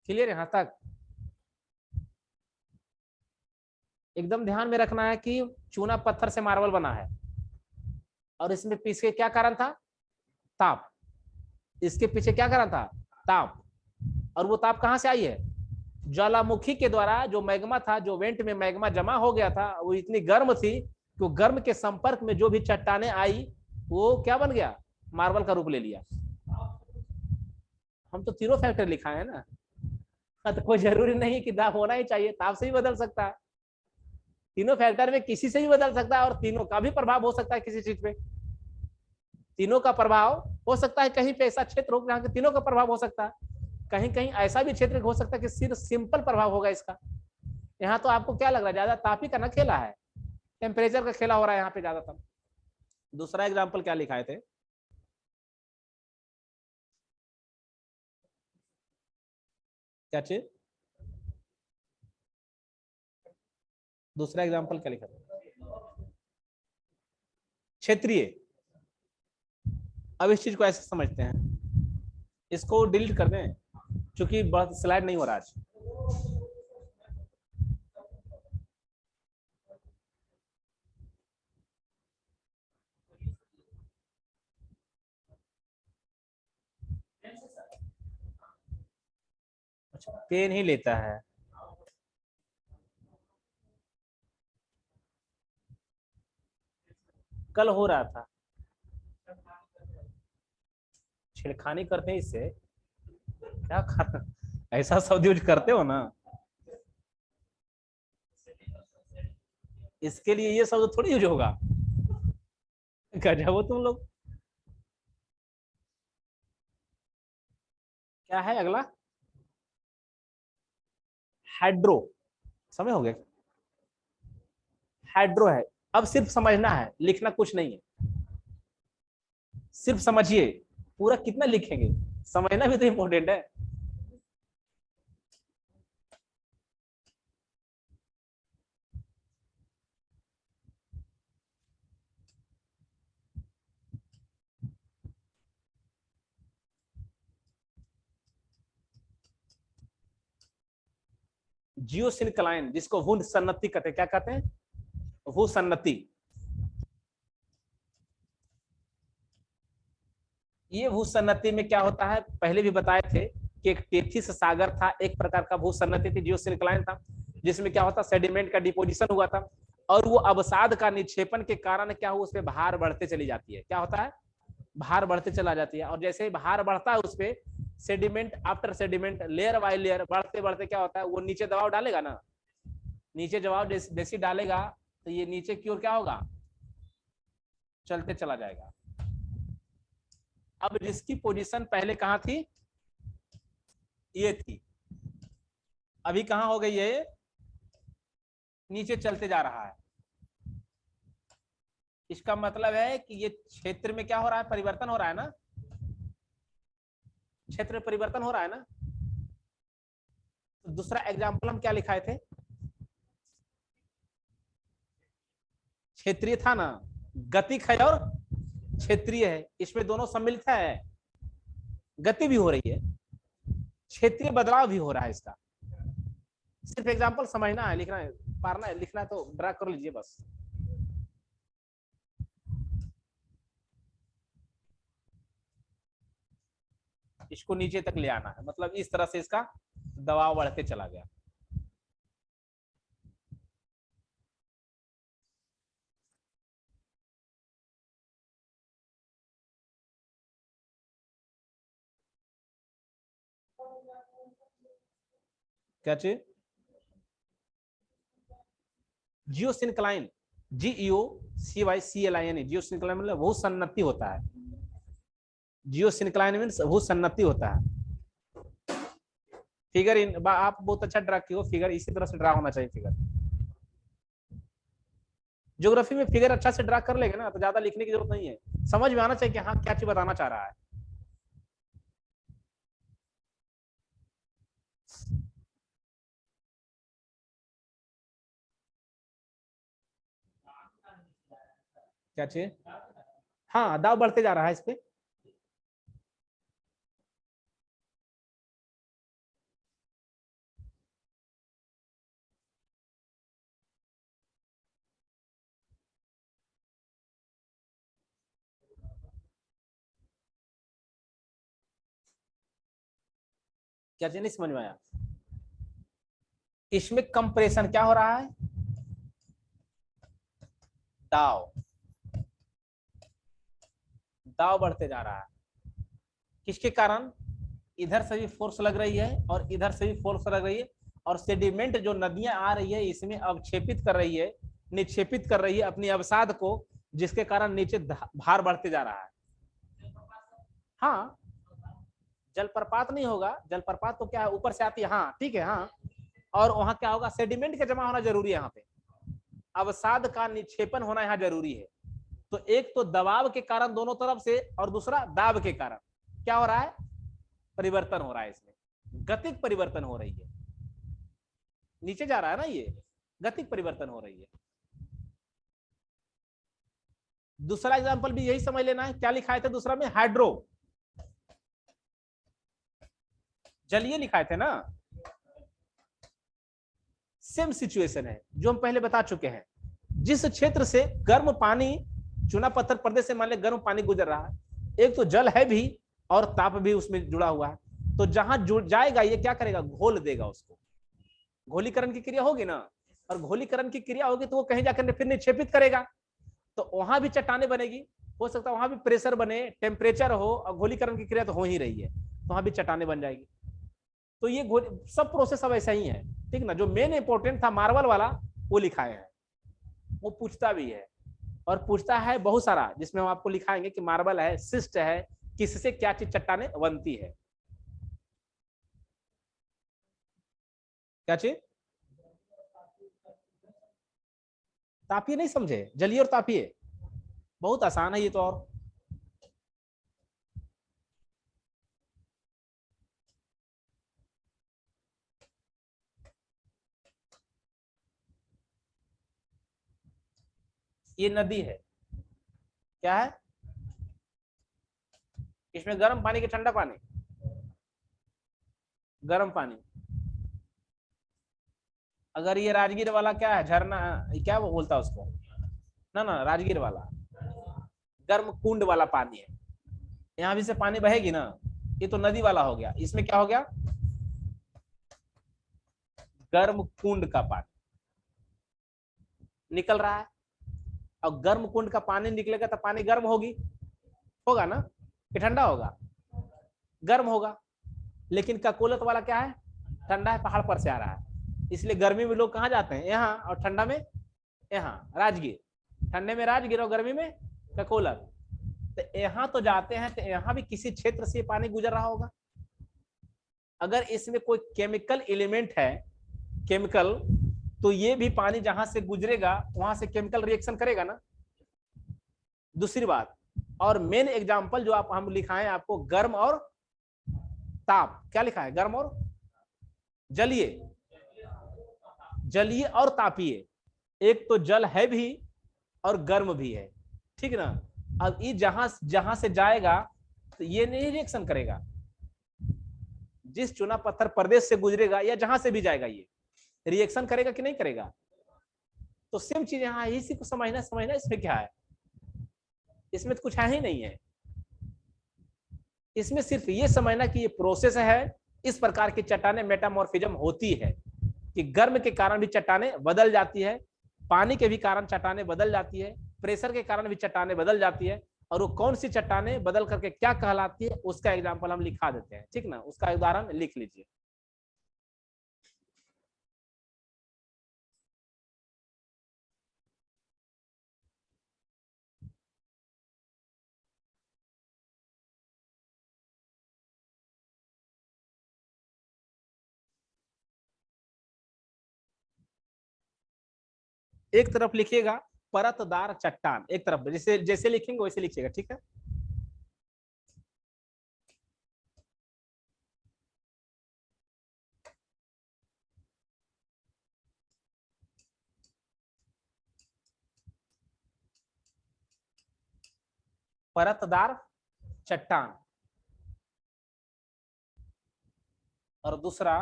A: क्लियर यहां तक? एकदम ध्यान में रखना है कि चूना पत्थर से मार्बल बना है, और इसमें पीछे क्या कारण था? ताप। इसके पीछे क्या कारण था? ताप। और वो ताप कहां से आई है? ज्वालामुखी के द्वारा जो मैग्मा था, जो वेंट में मैग्मा जमा हो गया था, वो इतनी गर्म थी कि गर्म के संपर्क में जो भी चट्टाने आई, वो क्या बन गया? मार्बल का रूप ले लिया। हम तो तीनों फैक्टर लिखा है ना। हाँ, तो कोई जरूरी नहीं कि ताप होना ही चाहिए, ताप से ही बदल सकता है। तीनों फैक्टर में किसी से भी बदल सकता है, और तीनों का भी प्रभाव हो सकता है किसी चीज पे। तीनों का प्रभाव हो सकता है, कहीं पे ऐसा क्षेत्र हो जहाँ के तीनों का प्रभाव हो सकता है, कहीं कहीं ऐसा भी क्षेत्र हो सकता है कि सिर्फ सिंपल प्रभाव होगा इसका। यहाँ तो आपको क्या लग रहा है, ज्यादा ताप ही का ना खेला है, टेम्परेचर का खेला हो रहा है यहाँ पे ज्यादातर। दूसरा एग्जाम्पल क्या लिखाए थे? क्या चीज? दूसरा एग्जाम्पल क्या लिखा था? क्षेत्रीय। अब इस चीज को ऐसे समझते हैं, इसको डिलीट कर दें क्योंकि स्लाइड नहीं हो रहा आज। अच्छा, पेन ही लेता है। कल हो रहा था, छेड़खानी करते हैं इससे क्या ऐसा शब्द यूज करते हो ना, इसके लिए ये शब्द थोड़ी यूज होगा। गजब हो तुम लोग। क्या है अगला? हाइड्रो। समय हो गया? हाइड्रो है। अब सिर्फ समझना है, लिखना कुछ नहीं है, सिर्फ समझिए। पूरा कितना लिखेंगे, समझना भी तो इंपॉर्टेंट है। जियोसिनक्लाइन, जिसको भू सन्नति कहते हैं, क्या कहते हैं? भू सन्नति। ये भू सन्नति में क्या होता है, पहले भी बताए थे कि एक टेथिस सागर था, एक प्रकार का भू सन्नति थी, जियोसिनक्लाइन था, जिसमें क्या होता, सेडिमेंट का डिपोजिशन हुआ था, और वो अवसाद का निक्षेपण के कारण क्या हुआ, उस पर भार बढ़ते चली जाती है। क्या होता है? भार बढ़ते चला जाती है, और जैसे ही भार बढ़ता है उस पर, sediment after sediment, layer by layer बढ़ते बढ़ते क्या होता है, वो नीचे दबाव डालेगा ना, नीचे दबाव जैसे डालेगा तो ये नीचे की ओर क्या होगा, चलते चला जाएगा। अब जिसकी पोजीशन पहले कहां थी, ये थी, अभी कहां हो गई है, नीचे चलते जा रहा है। इसका मतलब है कि ये क्षेत्र में क्या हो रहा है, परिवर्तन हो रहा है ना, क्षेत्र में परिवर्तन हो रहा है ना। तो दूसरा एग्जाम्पल हम क्या लिखाए थे, क्षेत्रीय था ना, गतिक है और क्षेत्रीय है, इसमें दोनों सम्मिलित है। गति भी हो रही है, क्षेत्रीय बदलाव भी हो रहा है इसका। सिर्फ एग्जांपल समझना है, लिखना है, पारना है, लिखना है तो ड्रा कर लीजिए बस। इसको नीचे तक ले आना है, मतलब इस तरह से इसका दबाव बढ़ते चला गया। क्या चीज? जियोसिंक्लाइन, GEOCYCLIN, जियोसिंक्लाइन मतलब वो सन्नति होता है। जियोसिंक्लाइन मीन्स वो सन्नति होता है। फिगर आप बहुत अच्छा ड्रा किए हो, फिगर इसी तरह से ड्रा होना चाहिए फिगर। ज्योग्राफी में फिगर अच्छा से ड्रा कर लेगा ना तो ज्यादा लिखने की जरूरत नहीं है, समझ में आना चाहिए कि हाँ क्या चीज बताना चाह रहा है। क्या चीज? हाँ, दाव बढ़ते जा रहा है इस पे। क्या चीज नहीं समझ में आया? इसमें कंप्रेशन क्या हो रहा है? दाव, दाव बढ़ते जा रहा है। किसके कारण? इधर से भी फोर्स लग रही है और इधर से भी फोर्स लग रही है, और सेडिमेंट जो नदियां आ रही है इसमें अवक्षेपित कर रही है, निक्षेपित कर रही है अपनी अवसाद को, जिसके कारण नीचे भार बढ़ते जा रहा है। हाँ, जलप्रपात नहीं होगा, जलप्रपात तो क्या है, ऊपर से आती है, हाँ ठीक है, हाँ। और वहां क्या होगा? सेडिमेंट का जमा होना जरूरी है, यहाँ पे अवसाद का निक्षेपण होना यहाँ जरूरी है। तो एक तो दबाव के कारण दोनों तरफ से, और दूसरा दाब के कारण क्या हो रहा है? परिवर्तन हो रहा है, इसमें गतिक परिवर्तन हो रही है, नीचे जा रहा है ना, ये गतिक परिवर्तन हो रही है। दूसरा एग्जांपल भी यही समझ लेना है, क्या लिखाए थे दूसरा में? हाइड्रो, जलीय लिखाए थे ना। सेम सिचुएशन है जो हम पहले बता चुके हैं। जिस क्षेत्र से गर्म पानी, चुना पत्थर प्रदेश से मान ले गर्म पानी गुजर रहा है, एक तो जल है भी और ताप भी उसमें जुड़ा हुआ है, तो जहां जुड़ जाएगा ये क्या करेगा? घोल देगा उसको। घोलीकरण की क्रिया होगी ना, और घोलीकरण की क्रिया होगी तो वो कहीं जाकर फिर निक्षेपित करेगा, तो वहां भी चट्टाने बनेगी। हो सकता है वहां भी प्रेशर बने, टेम्परेचर हो, और घोलीकरण की क्रिया तो हो ही रही है, तो वहां भी चट्टाने बन जाएगी। तो ये सब प्रोसेस अब ऐसा ही है, ठीक ना। जो मेन इंपॉर्टेंट था मार्बल वाला वो लिखाए हैं, वो पूछता भी है और पूछता है बहुत सारा, जिसमें हम आपको लिखाएंगे कि मार्बल है, सिस्ट है, किससे क्या चीज चट्टाने बनती है। क्या चीज? तापीय नहीं समझे? जलीय और तापीय बहुत आसान है ये तो। और ये नदी है, क्या है इसमें? गर्म पानी के ठंडा पानी? गर्म पानी। अगर ये राजगीर वाला क्या है, झरना, क्या वो बोलता है उसको, ना ना, राजगीर वाला गर्म कुंड वाला पानी है, यहाँ भी से पानी बहेगी ना, ये तो नदी वाला हो गया। इसमें क्या हो गया? गर्म कुंड का पानी निकल रहा है, और गर्म कुंड का पानी निकलेगा तो पानी गर्म होगी, होगा ना कि ठंडा होगा? गर्म होगा। लेकिन ककोलत वाला क्या है? ठंडा है, पहाड़ पर से आ रहा है, इसलिए गर्मी में लोग कहाँ जाते हैं? यहाँ, और ठंडा में यहाँ राजगीर। ठंडे में राजगीर और गर्मी में ककोलत। तो यहाँ तो जाते हैं, तो यहाँ भी किसी क्षेत्र से पानी गुजर रहा होगा। अगर इसमें कोई केमिकल एलिमेंट है, केमिकल, तो ये भी पानी जहां से गुजरेगा वहां से केमिकल रिएक्शन करेगा ना। दूसरी बात, और मेन एग्जांपल जो आप हम लिखाएं आपको, गर्म और ताप। क्या लिखा है? गर्म और जलीय, जलीय और तापीय। एक तो जल है भी और गर्म भी है, ठीक ना। अब ये जहां जहां से जाएगा तो ये नहीं रिएक्शन करेगा, जिस चुना पत्थर प्रदेश से गुजरेगा या जहां से भी जाएगा ये रिएक्शन करेगा कि नहीं करेगा। तो सेम चीज यहाँ इसी को समझना समझना इसमें क्या है, इसमें तो कुछ है ही नहीं है, इसमें सिर्फ ये समझना कि ये प्रोसेस है, इस प्रकार की चट्टानें मेटामॉर्फिज्म होती है कि गर्म के कारण भी चट्टानें बदल जाती है, पानी के भी कारण चट्टानें बदल जाती है, प्रेशर के कारण भी चट्टानें बदल जाती है, और वो कौन सी चट्टानें बदल करके क्या कहलाती है उसका एग्जाम्पल हम लिखा देते हैं, ठीक ना, उसका उदाहरण लिख लीजिए। एक तरफ लिखिएगा परतदार चट्टान, एक तरफ जैसे जैसे लिखेंगे वैसे लिखिएगा, ठीक है। परतदार चट्टान, और दूसरा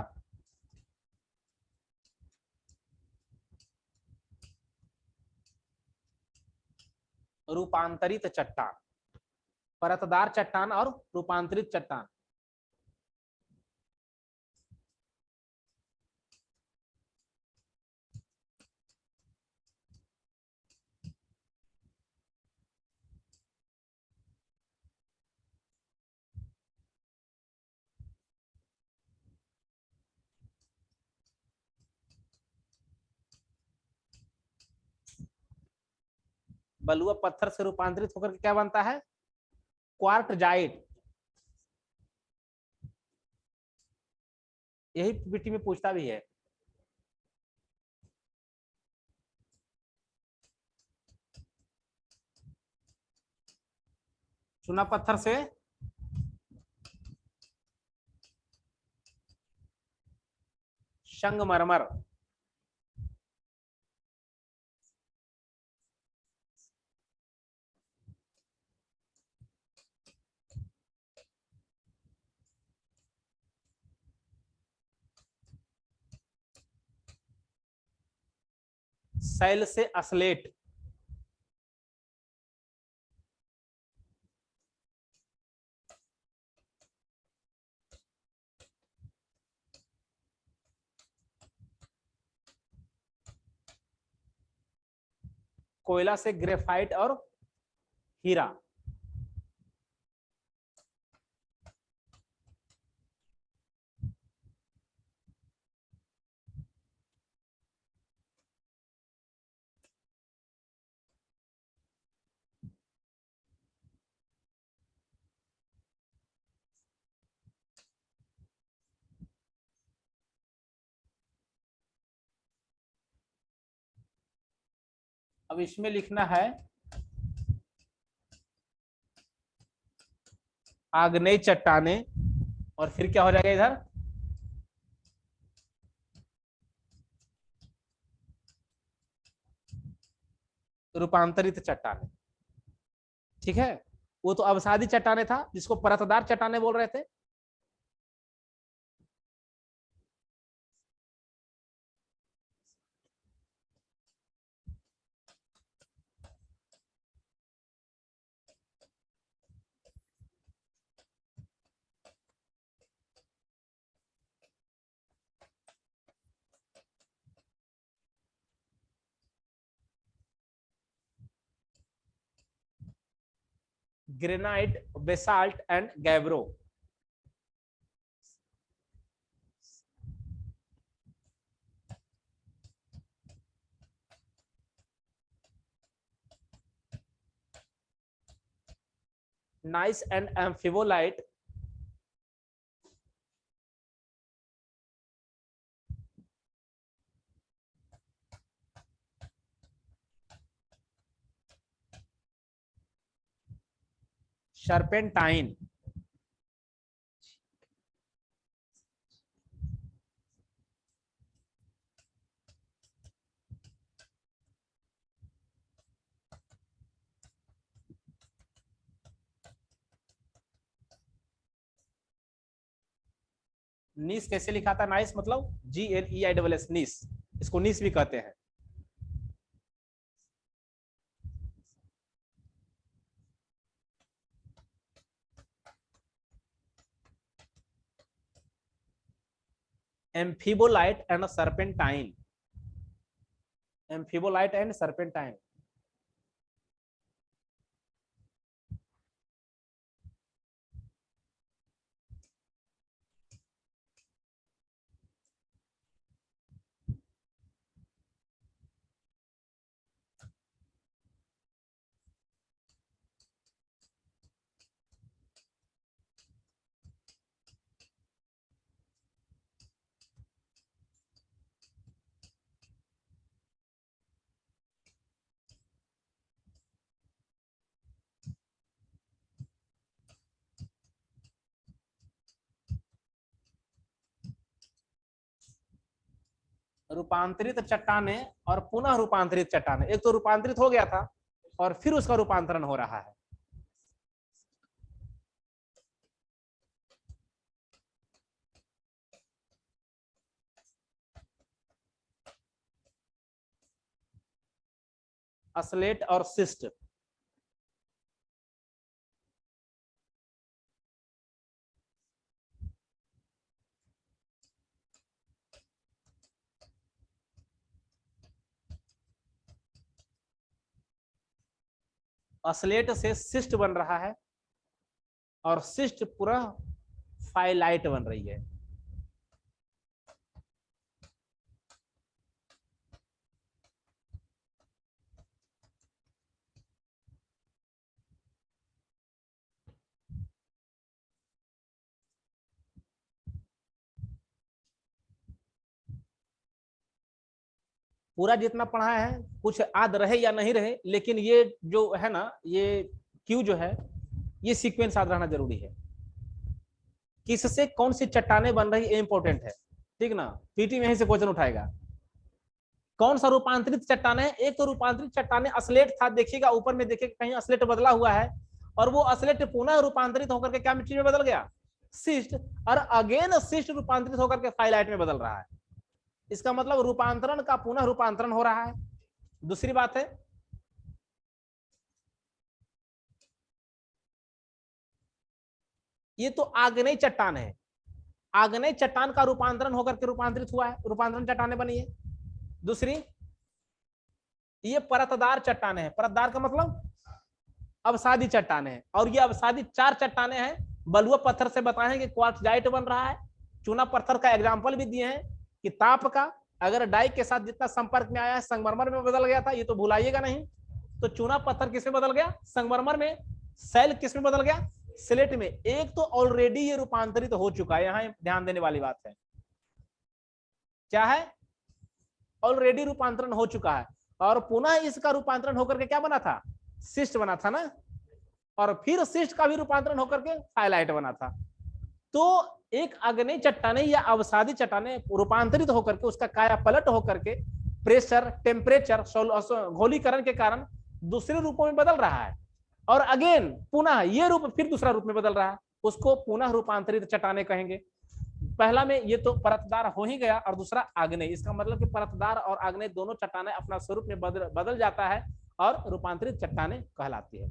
A: रूपांतरित चट्टान, परतदार चट्टान और रूपांतरित चट्टान। बलुआ पत्थर से रूपांतरित होकर क्या बनता है, क्वार्टजाइट। यही पीटी में पूछता भी है। चुना पत्थर से संगमरमर, सैल से असलेट, कोयला से ग्रेफाइट और हीरा। अब इसमें लिखना है आग्नेय चट्टाने, और फिर क्या हो जाएगा इधर, रूपांतरित चट्टाने, ठीक है। वो तो अवसादी चट्टाने था जिसको परतदार चट्टाने बोल रहे थे। Granite, basalt and gabbro. Gneiss and amphibolite, serpentine, gneiss कैसे लिखा था? नाइस मतलब GNEISS, नीस, इसको नीस भी कहते हैं। एम्फिबोलाइट एंड सर्पेंटाइन, एम्फिबोलाइट एंड सर्पेंटाइन। रूपांतरित चट्टाने और पुनः रूपांतरित चट्टाने, एक तो रूपांतरित हो गया था और फिर उसका रूपांतरण हो रहा है। अस्लेट और सिस्ट, अस्लेट से सिस्ट बन रहा है और सिस्ट पूरा फाइलाइट बन रही है। पूरा जितना पढ़ा है, कुछ याद रहे या नहीं रहे, लेकिन ये जो है ना, ये क्यू जो है, ये सीक्वेंस याद रहना जरूरी है। किससे कौन सी चट्टाने बन रही, ये इंपॉर्टेंट है, ठीक ना। पीटी में यहीं से क्वेश्चन उठाएगा। कौन सा रूपांतरित चट्टान है? एक तो रूपांतरित चट्टाने अस्लेट था, देखिएगा ऊपर में, देखिए कहीं अस्लेट बदला हुआ है, और वो अस्लेट पुनः रूपांतरित होकर के क्या मिट्टी में बदल गया? सिस्ट। और अगेन सिस्ट रूपांतरित होकर के फाइलाइट में बदल रहा है। इसका मतलब रूपांतरण का पुनः रूपांतरण हो रहा है। दूसरी बात है, ये तो आग्नेय चट्टान है, आग्नेय चट्टान का रूपांतरण होकर के रूपांतरित हुआ है, रूपांतरण चट्टाने बनी है। दूसरी, ये परतदार चट्टाने हैं, परतदार का मतलब अवसादी चट्टाने हैं, और ये अवसादी 4 चट्टाने हैं। बलुआ पत्थर से बताए हैं कि क्वार्टजाइट बन रहा है। चूना पत्थर का एग्जांपल भी दिए हैं कि ताप का अगर डाई के साथ जितना संपर्क में आया है, संगमरमर में बदल गया था, ये तो भुलाइएगा नहीं। तो चूना पत्थर किसमें बदल गया? संगमरमर में। सेल किसमें बदल गया? स्लेट में। एक तो ऑलरेडी ये रूपांतरित हो चुका है, यहां ध्यान देने वाली बात है। क्या है? ऑलरेडी रूपांतरण हो चुका है, और पुनः इसका रूपांतरण होकर के क्या बना था? सिस्ट बना था ना, और फिर सिस्ट का भी रूपांतरण होकर के फाइलाइट बना था। तो एक अग्नेय चट्टाने या अवसादी चट्टाने रूपांतरित होकर के, उसका काया पलट होकर के प्रेशर, टेम्परेचर, घोलीकरण के कारण दूसरे रूपों में बदल रहा है, और अगेन पुनः ये रूप फिर दूसरा रूप में बदल रहा है, उसको पुनः रूपांतरित चट्टाने कहेंगे। पहला में ये तो परतदार हो ही गया, और दूसरा आग्नेय। इसका मतलब कि परतदार और आग्नेय दोनों चट्टाने अपना स्वरूप में बदल जाता है और रूपांतरित चट्टाने कहलाती है।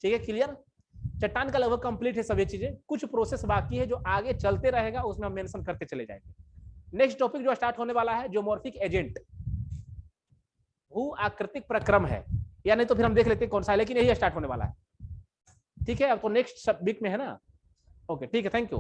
A: ठीक है, क्लियर? चट्टान का लगभग कंप्लीट है सभी चीजें, कुछ प्रोसेस बाकी है जो आगे चलते रहेगा, उसमें हम मेंशन करते चले जाएंगे। नेक्स्ट टॉपिक जो स्टार्ट होने वाला है, ज्योमॉर्फिक एजेंट, भू आकृतिक प्रक्रम है, या नहीं तो फिर हम देख लेते हैं कौन सा है, लेकिन यही स्टार्ट होने वाला है। ठीक है, अब तो नेक्स्ट वीक में है ना। ओके, ठीक है, थैंक यू।